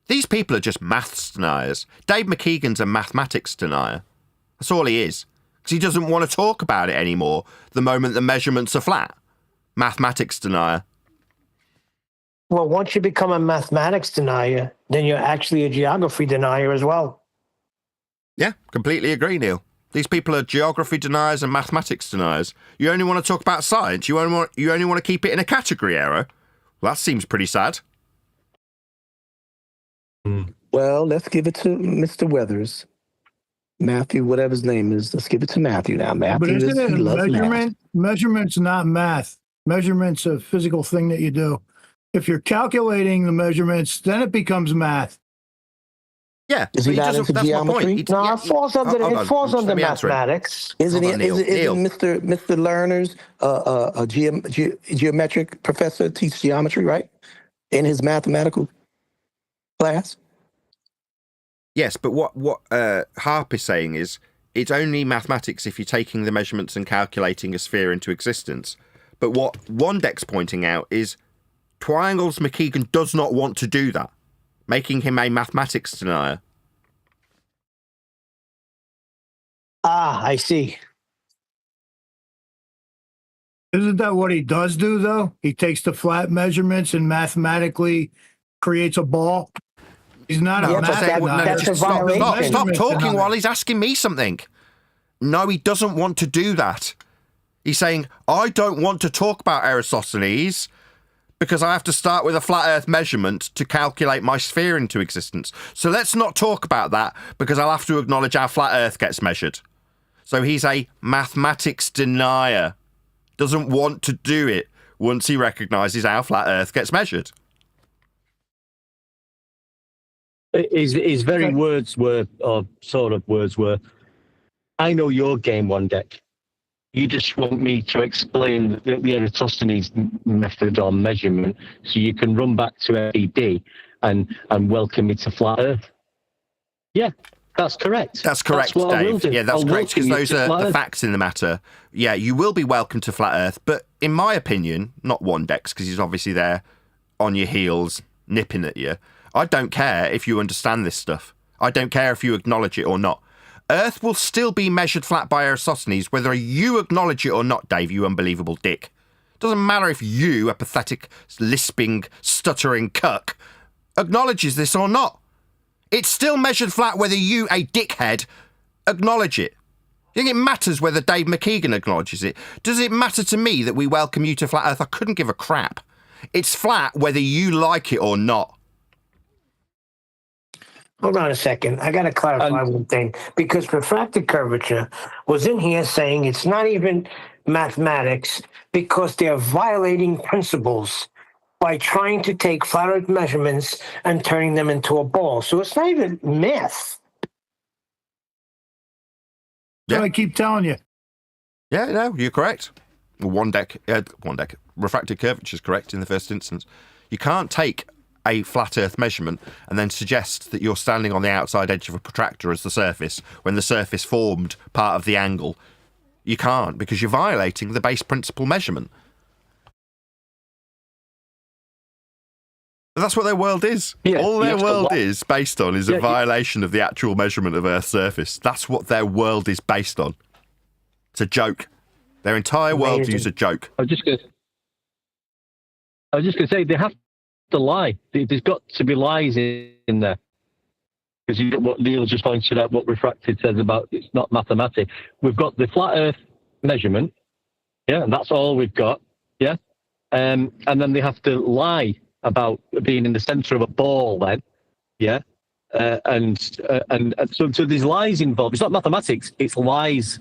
These people are just maths deniers. Dave McKeegan's a mathematics denier. That's all he is. Because he doesn't want to talk about it anymore the moment the measurements are flat. Mathematics denier. Well, once you become a mathematics denier, then you're actually a geography denier as well. Yeah, completely agree, Neil. These people are geography deniers and mathematics deniers. You only want to talk about science. You only want to keep it in a category error. Well, that seems pretty sad. Well, let's give it to Mr. Weathers. Matthew, whatever his name is, let's give it to Matthew now. Matthew, But isn't it he loves measurement? math. Measurement's not math. Measurement's a physical thing that you do. If you're calculating the measurements, then it becomes math. Yeah, Is he but not into that's my geometry? point. No, it falls under mathematics. Isn't Hold on, Neil. Mr. Lerner's a geometric professor, teach geometry, right? In his mathematical class? Yes, but what Harp is saying is it's only mathematics if you're taking the measurements and calculating a sphere into existence. But what One Deck's pointing out is Triangles McKeegan does not want to do that, making him a mathematics denier. Ah, I see. Isn't that what he does do, though? He takes the flat measurements and mathematically creates a ball. He's not a Yeah, but math that- denier. that's a Just stop violation. talking Denier. while he's asking me something. No, he doesn't want to do that. He's saying, I don't want to talk about Eratosthenes because I have to start with a flat Earth measurement to calculate my sphere into existence. So let's not talk about that because I'll have to acknowledge how flat Earth gets measured. So he's a mathematics denier. Doesn't want to do it once he recognises how flat Earth gets measured. His very words were, or sort of words were, I know your game, one deck. You just want me to explain the Eratosthenes method or measurement so you can run back to FED and welcome me to flat Earth. Yeah, that's correct. That's correct, That's what I will Dave. do. Yeah, that's I'll correct, because welcome you those to are flat the Earth. facts in the matter. Yeah, you will be welcome to flat Earth, but in my opinion, not one Dex, because he's obviously there on your heels, nipping at you. I don't care if you understand this stuff. I don't care if you acknowledge it or not. Earth will still be measured flat by Eratosthenes, whether you acknowledge it or not, Dave, you unbelievable dick. Doesn't matter if you, a pathetic, lisping, stuttering cuck, acknowledges this or not. It's still measured flat whether you, a dickhead, acknowledge it. You think it matters whether Dave McKeegan acknowledges it? Does it matter to me that we welcome you to flat Earth? I couldn't give a crap. It's flat whether you like it or not. Hold on a second. I got to clarify one thing because refracted curvature was in here saying it's not even mathematics because they're violating principles by trying to take flat Earth measurements and turning them into a ball. So it's not even math. So I keep telling you. Yeah, no, you're correct. One deck. Refracted curvature is correct in the first instance. You can't take a flat Earth measurement and then suggest that you're standing on the outside edge of a protractor as the surface when the surface formed part of the angle. You can't, because you're violating the base principle measurement. That's what their world is. Yeah, all their yes, but world what- is based on is a violation of the actual measurement of Earth's surface. That's what their world is based on. It's a joke. Their entire worldview is a joke. I was just going to say they have to lie. There's got to be lies in there. Because what Neil just pointed out, what refracted says about it's not mathematics. We've got the flat Earth measurement, yeah, and that's all we've got, yeah. And then they have to lie about being in the centre of a ball, then, yeah. And so there's lies involved. It's not mathematics; it's lies.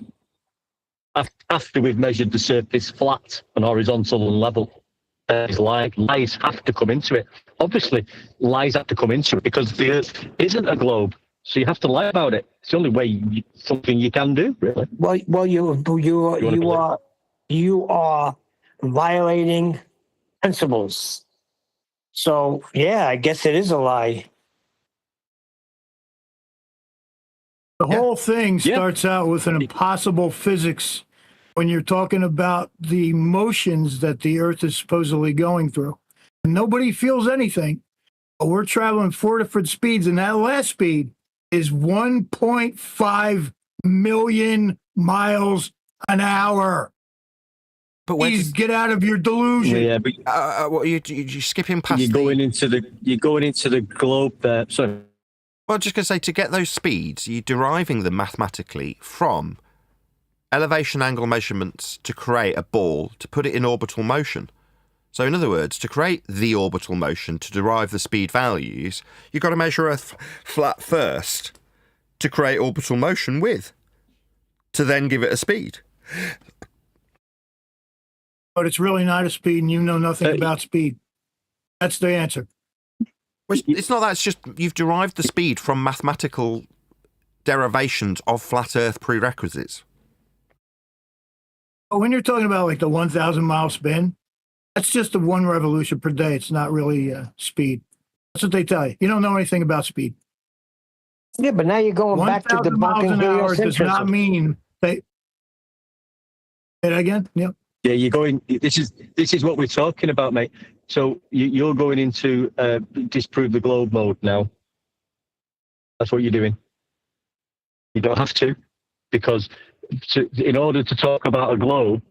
After we've measured the surface flat and horizontal and level, lies have to come into it. Obviously, lies have to come into it because the Earth isn't a globe, so you have to lie about it. It's the only way something you can do, really. Well, you are violating principles. So yeah, I guess it is a lie. The whole thing starts out with an impossible physics when you're talking about the motions that the Earth is supposedly going through. And nobody feels anything. But we're traveling 4 different speeds, and that last speed is 1.5 million miles an hour. But Please get out of your delusion. Yeah, but what, you're skipping past you're going into the globe there. Sorry. Well, just going to say, to get those speeds, you're deriving them mathematically from elevation angle measurements to create a ball, to put it in orbital motion. So in other words, to create the orbital motion, to derive the speed values, you've got to measure Earth flat first to create orbital motion with, to then give it a speed. But it's really not a speed, and you know nothing about speed. That's the answer. It's not that, it's just you've derived the speed from mathematical derivations of flat Earth prerequisites. But when you're talking about like the 1,000 mile spin, that's just the 1 revolution per day. It's not really speed. That's what they tell you. You don't know anything about speed. Yeah, but now you're going back to 1,000 miles debunking an hour does not heliocentrism. mean they. Say that again? Yep. Yeah, you're going. This is what we're talking about, mate. So you're going into disprove the globe mode now. That's what you're doing. You don't have to, because in order to talk about a globe,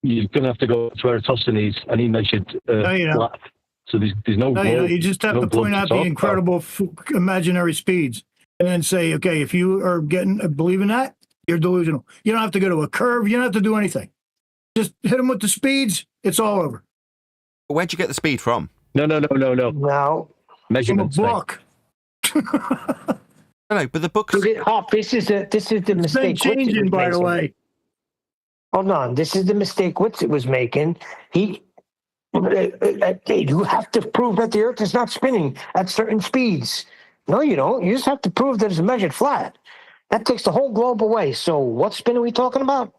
you're going to have to go to Eratosthenes, and he measured No, you don't. flat So there's no No, globe. you just have no to globe point out the talk about. incredible imaginary speeds, and then say, okay, if you are believing that, you're delusional. You don't have to go to a curve. You don't have to do anything. Just hit them with the speeds. It's all over. Where'd you get the speed from? No. Now, From a Measurements, mate. book. No, but the book's this is the It's been mistake. Witsit changing, was by the making. way. Hold on, this is the mistake Witsit was making. You have to prove that the Earth is not spinning at certain speeds. No, you don't. You just have to prove that it's measured flat. That takes the whole globe away. So what spin are we talking about?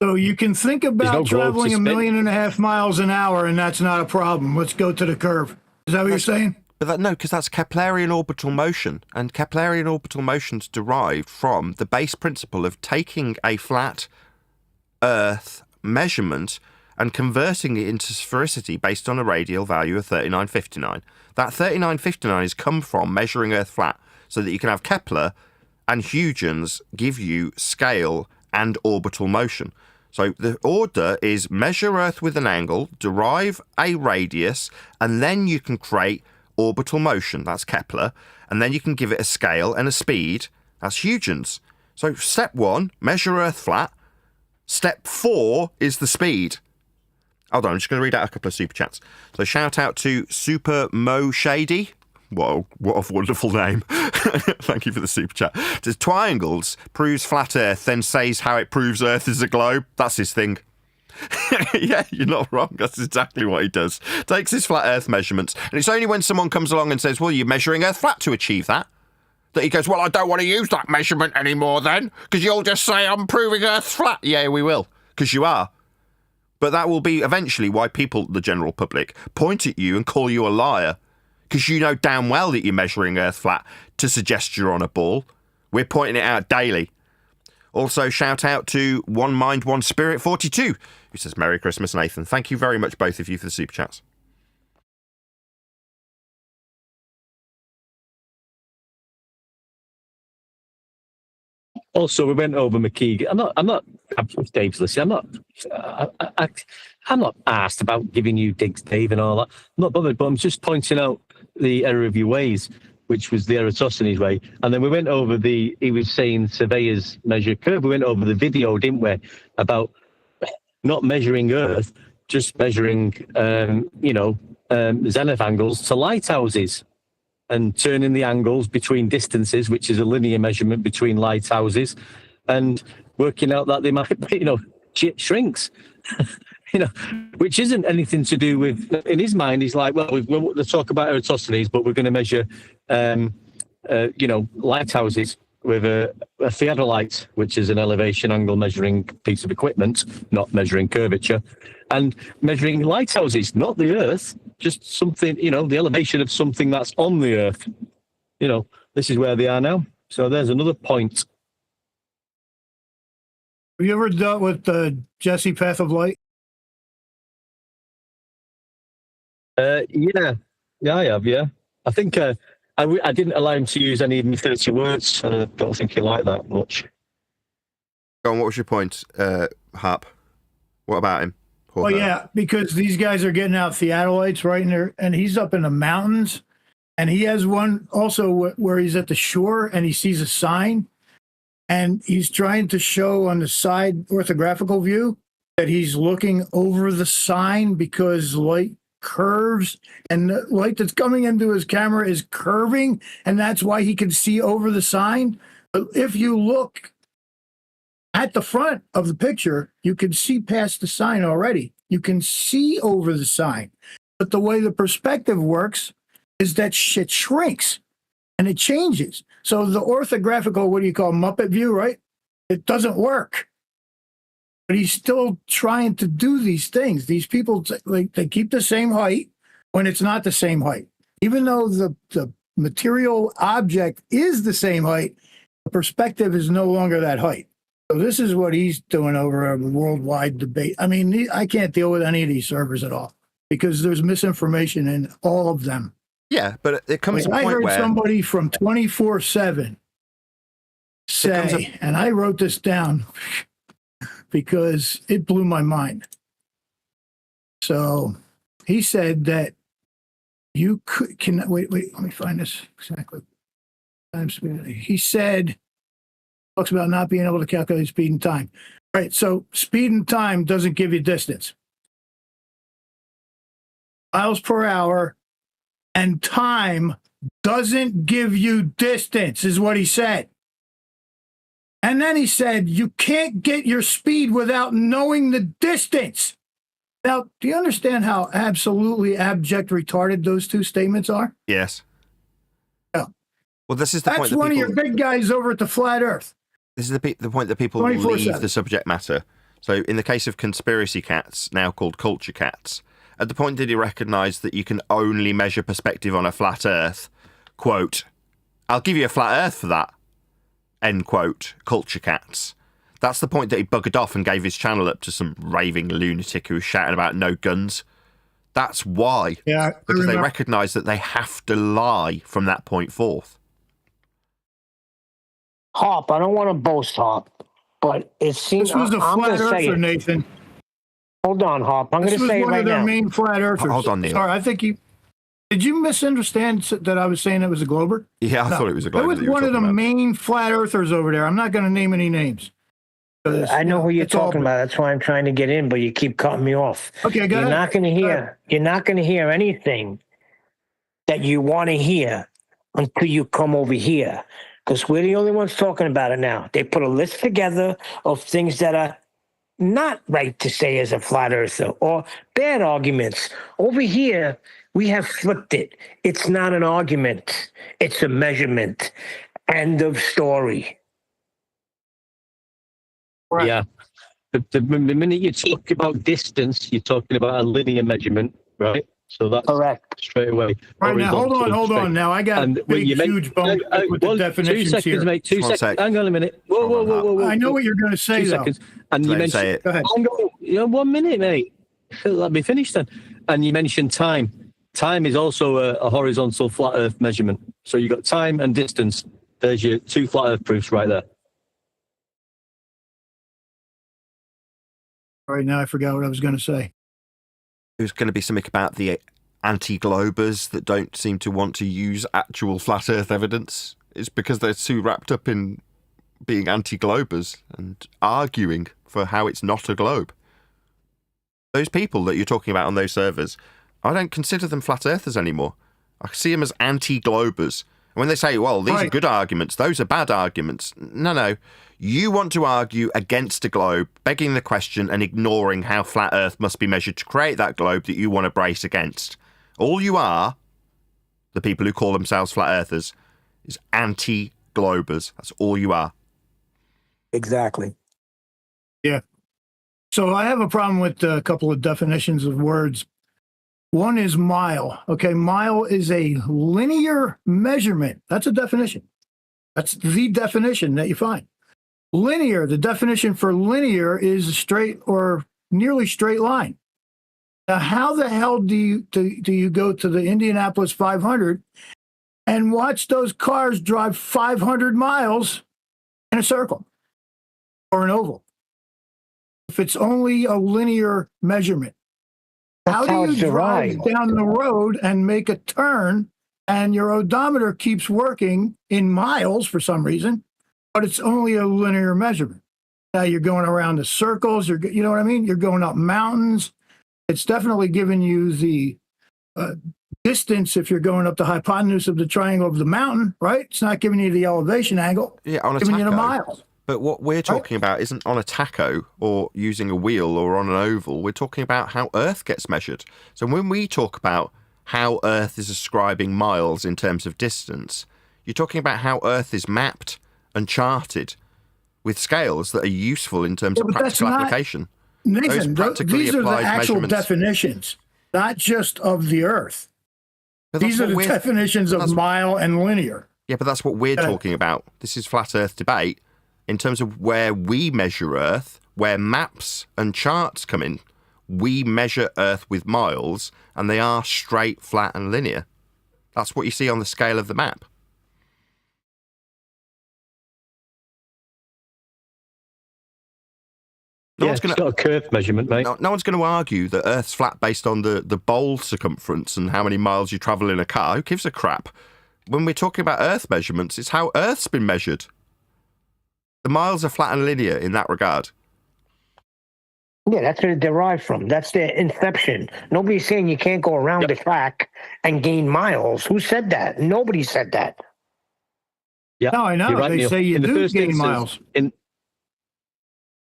So you can think no about globe to traveling spin. 1.5 million miles an hour, and that's not a problem. Let's go to the curve. Is that what you're saying? But no, because that's Keplerian orbital motion, and Keplerian orbital motion's derived from the base principle of taking a flat Earth measurement and converting it into sphericity based on a radial value of 3959. That 3959 has come from measuring Earth flat, so that you can have Kepler and Huygens give you scale and orbital motion. So the order is measure Earth with an angle, derive a radius, and then you can create orbital motion. That's Kepler. And then you can give it a scale and a speed. That's Huygens. So step 1, measure Earth flat. Step 4 is the speed. Hold on, I'm just going to read out a couple of super chats. So shout out to Super Mo Shady. Whoa, what a wonderful name. Thank you for the super chat. Does triangles proves flat Earth, then says how it proves Earth is a globe? That's his thing. Yeah, you're not wrong. That's exactly what he does. Takes his flat Earth measurements. And it's only when someone comes along and says, well, you're measuring Earth flat to achieve that he goes, well, I don't want to use that measurement anymore then, because you'll just say I'm proving Earth flat. Yeah, we will, because you are. But that will be eventually why people, the general public, point at you and call you a liar, because you know damn well that you're measuring Earth flat to suggest you're on a ball. We're pointing it out daily. Also, shout out to One Mind, One Spirit 42, who says, Merry Christmas, Nathan. Thank you very much, both of you, for the super chats. Also, we went over McKeegan. I'm not. Dave's listening. I'm not asked about giving you digs, Dave, and all that. I'm not bothered, but I'm just pointing out the error of your ways, which was the Eratosthenes way. And then we went over he was saying surveyors measure curve. We went over the video, didn't we, about not measuring Earth, just measuring, zenith angles to lighthouses and turning the angles between distances, which is a linear measurement between lighthouses, and working out that they might, shit shrinks. Which isn't anything to do with, in his mind, he's like, well, we'll talk about Eratosthenes, but we're going to measure, lighthouses with a theodolite, which is an elevation angle measuring piece of equipment, not measuring curvature, and measuring lighthouses, not the Earth, just something, the elevation of something that's on the Earth. This is where they are now. So there's another point. Have you ever dealt with the Jesse path of light? Yeah, I have. Yeah, I think I didn't allow him to use any of my 30 words. I don't think he liked that much. Go on, what was your point, Harp? What about him? Well, yeah, because these guys are getting out theodolites right in there, and he's up in the mountains, and he has one also where he's at the shore and he sees a sign, and he's trying to show on the side orthographical view that he's looking over the sign because light curves, and the light that's coming into his camera is curving, and that's why he can see over the sign. But if you look at the front of the picture, you can see past the sign already. You can see over the sign. But the way the perspective works is that shit shrinks and it changes. So the orthographical, what do you call Muppet view, right? It doesn't work. But he's still trying to do these things. These people, they keep the same height when it's not the same height. Even though the material object is the same height, the perspective is no longer that height. So this is what he's doing over a worldwide debate. I mean, I can't deal with any of these servers at all because there's misinformation in all of them. Yeah, but it comes to a point I heard where somebody from 24/7 say, and I wrote this down because it blew my mind. So he said that you can wait, let me find this exactly. He said, talks about not being able to calculate speed and time. Right. So speed and time doesn't give you distance. Miles per hour and time doesn't give you distance, is what he said. And then he said, you can't get your speed without knowing the distance. Now, do you understand how absolutely abject retarded those two statements are? Yes. Yeah. Well, this is the point. That's that one people, of your big guys over at the Flat Earth. This is the point that people 24/7. leave the subject matter. So in the case of conspiracy cats, now called culture cats, at the point did he recognise that you can only measure perspective on a flat Earth, quote, I'll give you a flat Earth for that, end quote, culture cats. That's the point that he buggered off and gave his channel up to some raving lunatic who was shouting about no guns. That's why. Yeah, because they recognise that they have to lie from that point forth. Harp, I don't want to boast, Harp, but it seems... This was a flat earther, Nathan. Hold on, Harp. I'm going to say it right now. This was one of their main flat earthers. Hold on, Neil. Sorry, I think you... Did you misunderstand that I was saying it was a glober? Yeah, I thought it was a glober. It was one of the main flat earthers over there. I'm not going to name any names. I know who you're talking about. That's why I'm trying to get in, but you keep cutting me off. Okay, go ahead. You're not going to hear anything that you want to hear until you come over here, because we're the only ones talking about it now. They put a list together of things that are not right to say as a flat earther or bad arguments. Over here, we have flipped it. It's not an argument. It's a measurement. End of story. Right. Yeah. The minute you talk about distance, you're talking about a linear measurement, right? So that's correct. Straight away. All right, now hold on. Now I got a big, huge bone with the definitions 2 seconds, here. mate. 2 seconds. Hang on a minute. Whoa. I know what you're going to say, 2 though. seconds. And you mentioned, say it. Go ahead. hang on, 1 minute, mate. Let me finish then. And you mentioned time. Time is also a horizontal flat Earth measurement. So you've got time and distance. There's your 2 flat Earth proofs right there. All right, now I forgot what I was going to say. It was going to be something about the anti-globers that don't seem to want to use actual flat Earth evidence. It's because they're too wrapped up in being anti-globers and arguing for how it's not a globe. Those people that you're talking about on those servers, I don't consider them flat earthers anymore. I see them as anti-globers. And when they say, well, these are good arguments, those are bad arguments. No. You want to argue against a globe, begging the question and ignoring how flat Earth must be measured to create that globe that you want to brace against. All you are, the people who call themselves flat earthers, is anti-globers. That's all you are. Exactly. Yeah. So I have a problem with a couple of definitions of words. One is mile. Okay, mile is a linear measurement. That's a definition. That's the definition that you find. Linear, the definition for linear is a straight or nearly straight line. Now, how the hell do you go to the Indianapolis 500 and watch those cars drive 500 miles in a circle or an oval if it's only a linear measurement? How do you drive down the road and make a turn and your odometer keeps working in miles for some reason, but it's only a linear measurement? Now you're going around the circles, you know what I mean? You're going up mountains. It's definitely giving you the distance if you're going up the hypotenuse of the triangle of the mountain, right? It's not giving you the elevation angle. Yeah, on a giving you the tacho. miles. But what we're talking about isn't on a tacho or using a wheel or on an oval. We're talking about how Earth gets measured. So when we talk about how Earth is ascribing miles in terms of distance, you're talking about how Earth is mapped and charted with scales that are useful in terms of practical application. Nathan, these are the actual definitions, not just of the Earth. These are the definitions of mile and linear. Yeah, but that's what we're talking about. This is flat Earth debate. In terms of where we measure Earth, where maps and charts come in, we measure Earth with miles, and they are straight, flat, and linear. That's what you see on the scale of the map. It's got a curve measurement, mate. No one's going to argue that Earth's flat based on the bowl circumference and how many miles you travel in a car. Who gives a crap? When we're talking about Earth measurements, it's how Earth's been measured. The miles are flat and linear in that regard. Yeah, that's where it derived from. That's their inception. Nobody's saying you can't go around the track and gain miles. Who said that? Nobody said that. Yeah, No, I know. Right, they Neil. say you do gain miles. In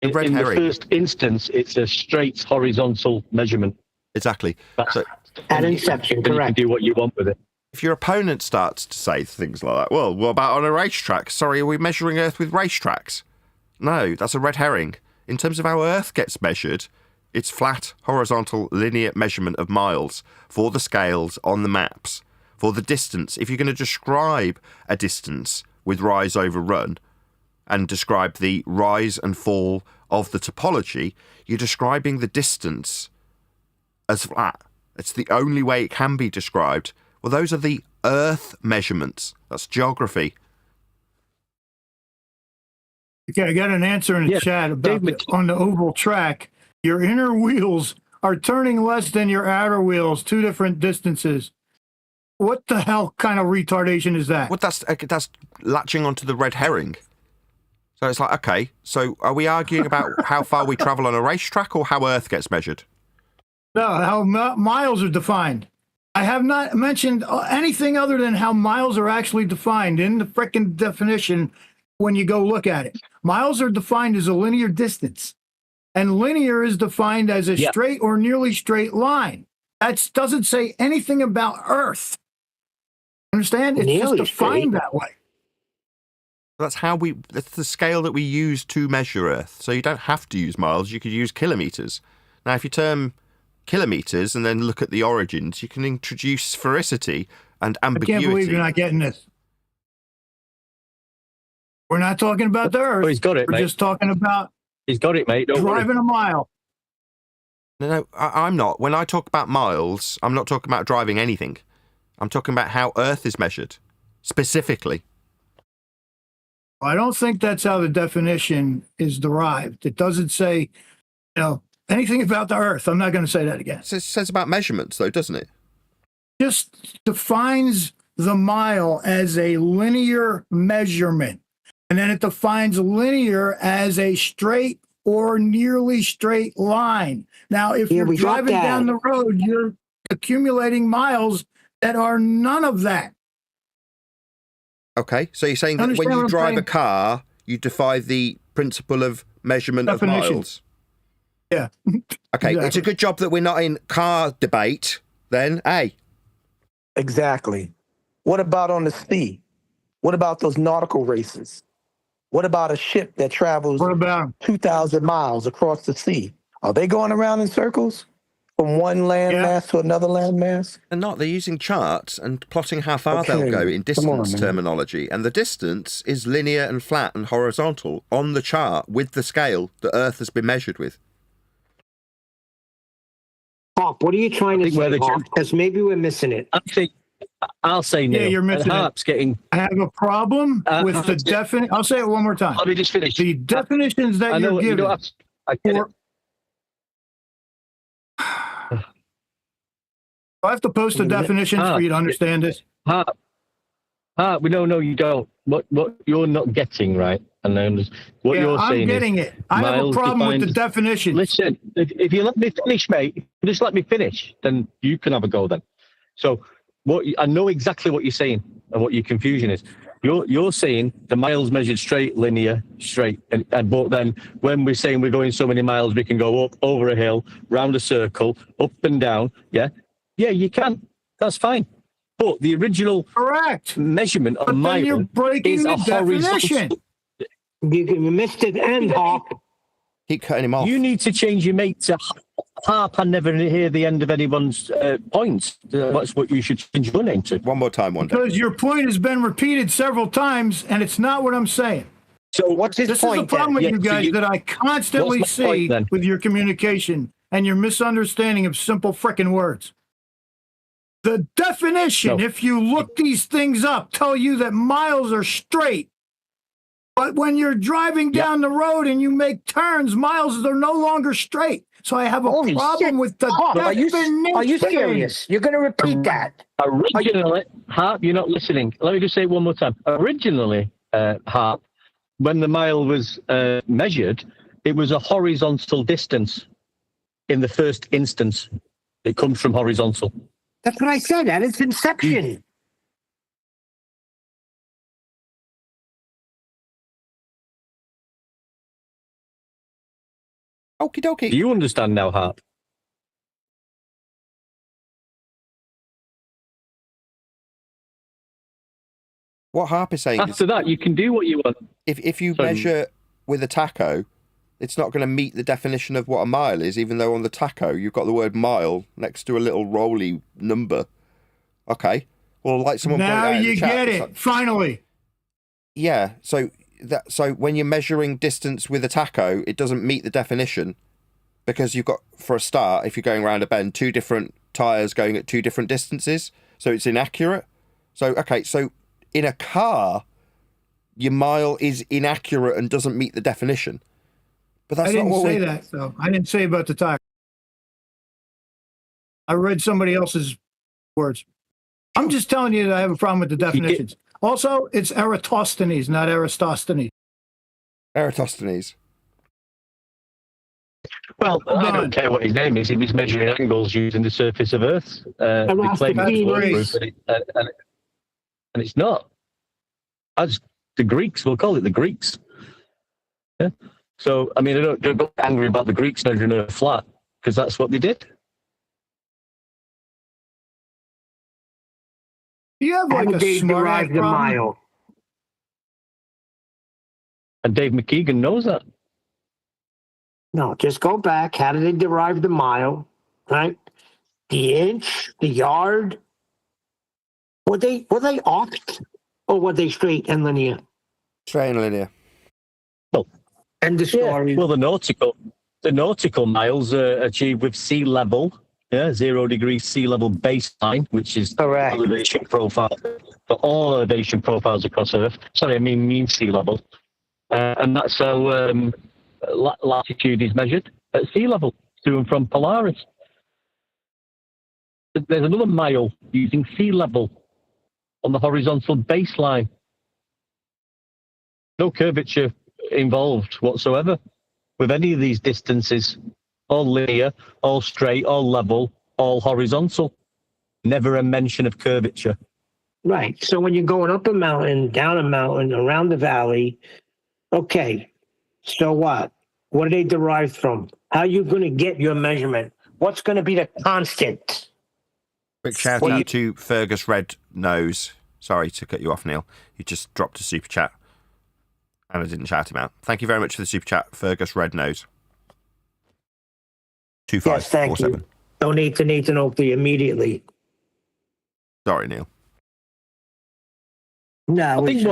The red herring. The first instance, it's a straight horizontal measurement. Exactly. So, At inception, Then you correct. can do what you want with it. if your opponent starts to say things like that, well, what about on a racetrack? Sorry, are we measuring Earth with racetracks? No, that's a red herring. In terms of how Earth gets measured, it's flat, horizontal, linear measurement of miles for the scales on the maps, for the distance. If you're going to describe a distance with rise over run and describe the rise and fall of the topology, you're describing the distance as flat. It's the only way it can be described. Well, those are the Earth measurements. That's geography. Okay, I got an answer in the chat about on the oval track. Your inner wheels are turning less than your outer wheels, 2 different distances. What the hell kind of retardation is that? Well, that's latching onto the red herring. So it's like, okay, so are we arguing about how far we travel on a racetrack or how Earth gets measured? No, how miles are defined. I have not mentioned anything other than how miles are actually defined in the frickin' definition when you go look at it. Miles are defined as a linear distance, and linear is defined as a straight or nearly straight line. That doesn't say anything about Earth. Understand? It's Nearly just defined straight. that way. That's the scale that we use to measure Earth. So you don't have to use miles, you could use kilometres. Now, if you term kilometres and then look at the origins, you can introduce sphericity and ambiguity. I can't believe you're not getting this. We're not talking about the Earth. Oh, he's got it, We're mate. just talking about He's got it, mate. Don't worry. driving a mile. No, I'm not. When I talk about miles, I'm not talking about driving anything. I'm talking about how Earth is measured, specifically. I don't think that's how the definition is derived. It doesn't say, anything about the Earth. I'm not going to say that again. It says about measurements, though, doesn't it? Just defines the mile as a linear measurement. And then it defines linear as a straight or nearly straight line. Now, if you're we got driving that. down the road, you're accumulating miles that are none of that. Okay, so you're saying that Understand when what you I'm drive saying? a car, you defy the principle of measurement Definition. of miles. Yeah. Okay, it's a Exactly. good job that we're not in car debate then, eh? Exactly. What about on the sea? What about those nautical races? What about a ship that travels What about 2,000 miles across the sea? Are they going around in circles from one landmass to another landmass? They're not. They're using charts and plotting how far Okay, they'll go in come on, distance man. terminology. And the distance is linear and flat and horizontal on the chart with the scale that Earth has been measured with. Hop, what are you trying to think where say, the Hop? Because maybe we're missing it. I'll say Neil. you're missing it. Harp's getting. I have a problem with the Harp's definition. I'll say it one more time. Let me just finish. The definitions that I know you're you giving don't have to, I get it. for I have to post the definitions for you to understand this. Harp, no, you don't. What you're not getting, right? And then what you're I'm saying getting is it. I have a miles problem with the defined- definitions. Listen, if you let me finish, mate, if you just let me finish, then you can have a go then. So I know exactly what you're saying and what your confusion is. You're saying the miles measured straight, linear, straight, and but then when we're saying we're going so many miles, we can go up, over a hill, round a circle, up and down. Yeah, you can. That's fine. But the original Correct. measurement of But then mile you're breaking is the a horizontal. definition. You missed it, and Hop. Keep cutting him off. You need to change your mate to Harp. I never hear the end of anyone's points. That's what you should change your name to. One more time, one day. Because your point has been repeated several times, and it's not what I'm saying. So What's his This is the point problem then? with you Yeah, so guys that I constantly What's my point see then? with your communication and your misunderstanding of simple frickin' words. The definition, No. if you look these things up, tell you that miles are straight. But when you're driving down the road and you make turns, miles are no longer straight. So I have a Holy problem shit. with the Hop, are you definition. serious? You're going to repeat that? Originally, Harp, you're not listening. Let me just say it one more time. Originally, Harp, when the mile was measured, it was a horizontal distance in the first instance. It comes from horizontal. That's what I said. At its inception. Okie dokie. Do you understand now, Harp? What Harp is saying After is, that, you can do what you want. if you Sorry. measure with a taco, it's not going to meet the definition of what a mile is, even though on the taco you've got the word mile next to a little rolly number. Okay. Well, like someone pointed Now out in you the chat, get it's it. like- Finally. yeah. So when you're measuring distance with a taco, it doesn't meet the definition because you've got, for a start, if you're going around a bend, two different tires going at two different distances, so it's inaccurate. So okay, so in a car, your mile is inaccurate and doesn't meet the definition. But that's I didn't not what say we... that, though. I didn't say about the taco. I read somebody else's words. I'm just telling you that I have a problem with the definitions. Also, it's Eratosthenes, not Aristosthenes. Eratosthenes. Well, I don't care what his name is. He was measuring angles using the surface of Earth. They claim it's waterproof, and it's not. As the Greeks, we'll call it the Greeks. Yeah. So, I mean, don't get angry about the Greeks measuring Earth flat, because that's what they did. You have like a They smart derived the problem. mile. And Dave McKeegan knows that. No, just go back. How did they derive the mile? Right? The inch, the yard. Were they arced or were they straight and linear? Straight and linear. End of story. Well, the nautical miles are achieved with sea level. Yeah, 0 degrees sea level baseline, which is Correct. elevation profile for all elevation profiles across Earth. Sorry, I mean mean sea level. And that's how latitude is measured at sea level to and from Polaris. There's another mile using sea level on the horizontal baseline. No curvature involved whatsoever with any of these distances. All linear, all straight, all level, all horizontal. Never a mention of curvature. Right. So when you're going up a mountain, down a mountain, around the valley, okay. So what? What are they derived from? How are you going to get your measurement? What's going to be the constant? Quick shout out to Fergus Red Nose. Sorry to cut you off, Neil. You just dropped a super chat. And I didn't shout him out. Thank you very much for the super chat, Fergus Red Nose. Yes, thank you. Donate to Nathan Oakley immediately. Sorry, Neil. No, I think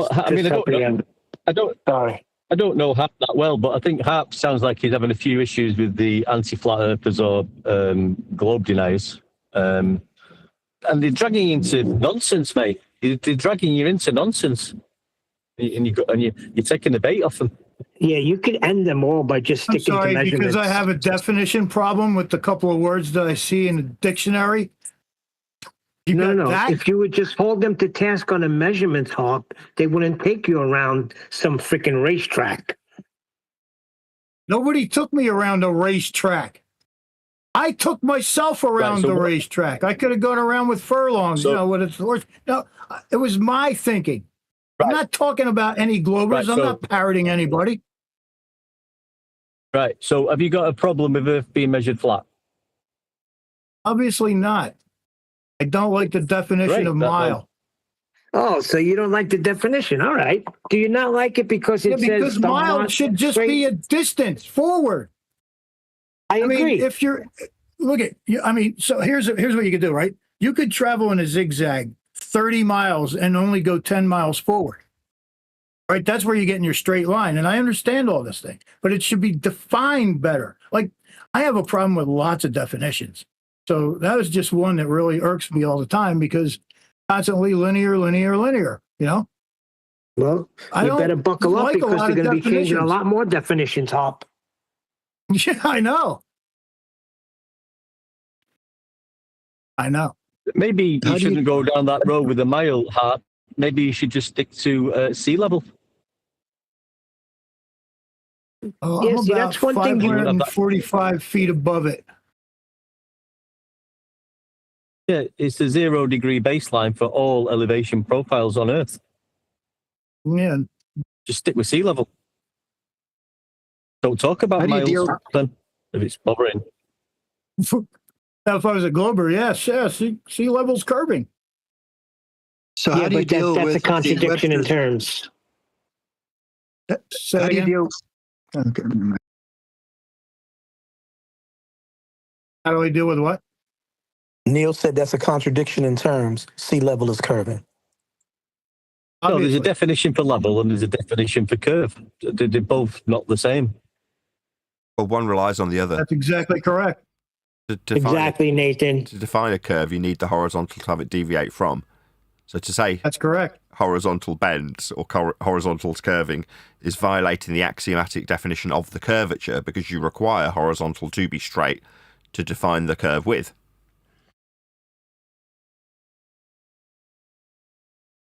I don't know Hap that well, but I think Hap sounds like he's having a few issues with the anti-flat earthers or globe deniers. And they're dragging you into nonsense, mate. They're dragging you into nonsense. And you're taking the bait off them. Yeah, you could end them all by just I'm sticking to sorry, measurements. because I have a definition problem with the couple of words that I see in the dictionary. No. That? If you would just hold them to task on a measurement hawk, they wouldn't take you around some freaking racetrack. Nobody took me around a racetrack. I took myself around the racetrack. I could have gone around with furlongs, with its horse. No, it was my thinking. I'm not talking about any globers. I'm not parroting anybody. Right. So have you got a problem with Earth being measured flat? Obviously not. I don't like the definition of mile. Oh, so you don't like the definition. All right. Do you not like it because it says... Because mile should just be a distance forward. I agree. mean, if you're... Look at... so here's what you could do, right? You could travel in a zigzag 30 miles and only go 10 miles forward. Right? That's where you get in your straight line. And I understand all this thing, but it should be defined better. Like, I have a problem with lots of definitions. So that was just one that really irks me all the time because constantly linear, Well, I you don't better buckle up like a because lot they're of going to be changing a definitions. lot more definitions, Hop. Yeah, I know. Maybe How you do you- shouldn't go down that road with a mile heart. Maybe you should just stick to sea level. Oh, Yeah, I'm see, about that's one thing you- 545 feet above it. Yeah, it's a 0 degree baseline for all elevation profiles on Earth. Yeah. Just stick with sea level. Don't talk about How do you miles deal- then, if it's bothering. Now, if I was a glober, yes, sea level's curving. So Yeah, how do you but deal that's with a contradiction in Webster's- terms. Say How do you again? deal? Okay, never mind. How do I deal with what? Neil said that's a contradiction in terms. Sea level is curving. No, there's a Obviously. definition for level and there's a definition for curve. They're both not the same. Well, one relies on the other. That's exactly correct. To define, Exactly, Nathan. to define a curve, you need the horizontal to have it deviate from. So to say That's correct. horizontal bends or horizontal curving is violating the axiomatic definition of the curvature because you require horizontal to be straight to define the curve with.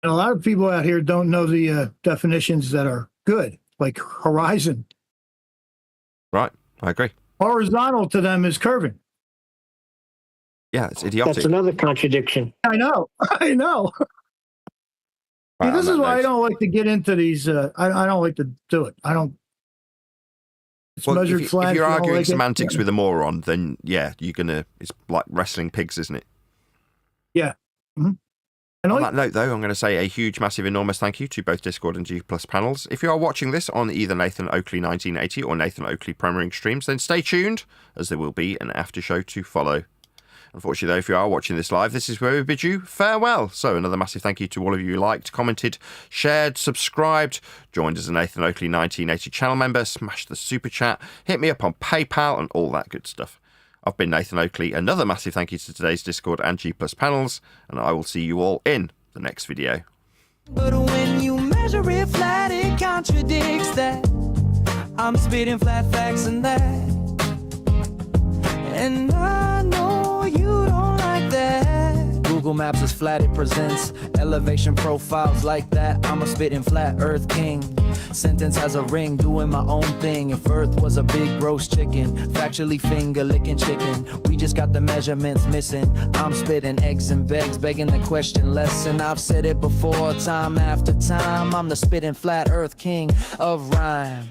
And a lot of people out here don't know the definitions that are good, like horizon. Right, I agree. Horizontal to them is curving. Yeah, it's idiotic. That's another contradiction. I know. I know. Right, See, this on is that why I note. don't like to get into these. I don't like to do it. I don't. It's Well, measured if flat. you're I don't arguing like it. semantics with a moron, then yeah, you're gonna. It's like wrestling pigs, isn't it? Yeah. Mm-hmm. And On like, that note, though, I'm going to say a huge, massive, enormous thank you to both Discord and G Plus panels. If you are watching this on either Nathan Oakley 1980 or Nathan Oakley premiering streams, then stay tuned, as there will be an after show to follow. Unfortunately, though, if you are watching this live, this is where we bid you farewell. So another massive thank you to all of you who liked, commented, shared, subscribed, joined as a Nathan Oakley 1980 channel member, smashed the super chat, hit me up on PayPal, and all that good stuff. I've been Nathan Oakley. Another massive thank you to today's Discord and G Plus panels, and I will see you all in the next video. But when you measure it flat, it contradicts that. I'm spitting flat facts and that. And I know you don't like that. Google Maps is flat, it presents elevation profiles like that. I'm a spitting flat earth king. Sentence has a ring, doing my own thing. If Earth was a big roast chicken, factually finger licking chicken. We just got the measurements missing. I'm spitting eggs and begs, begging the question lesson. I've said it before, time after time. I'm the spitting flat earth king of rhyme.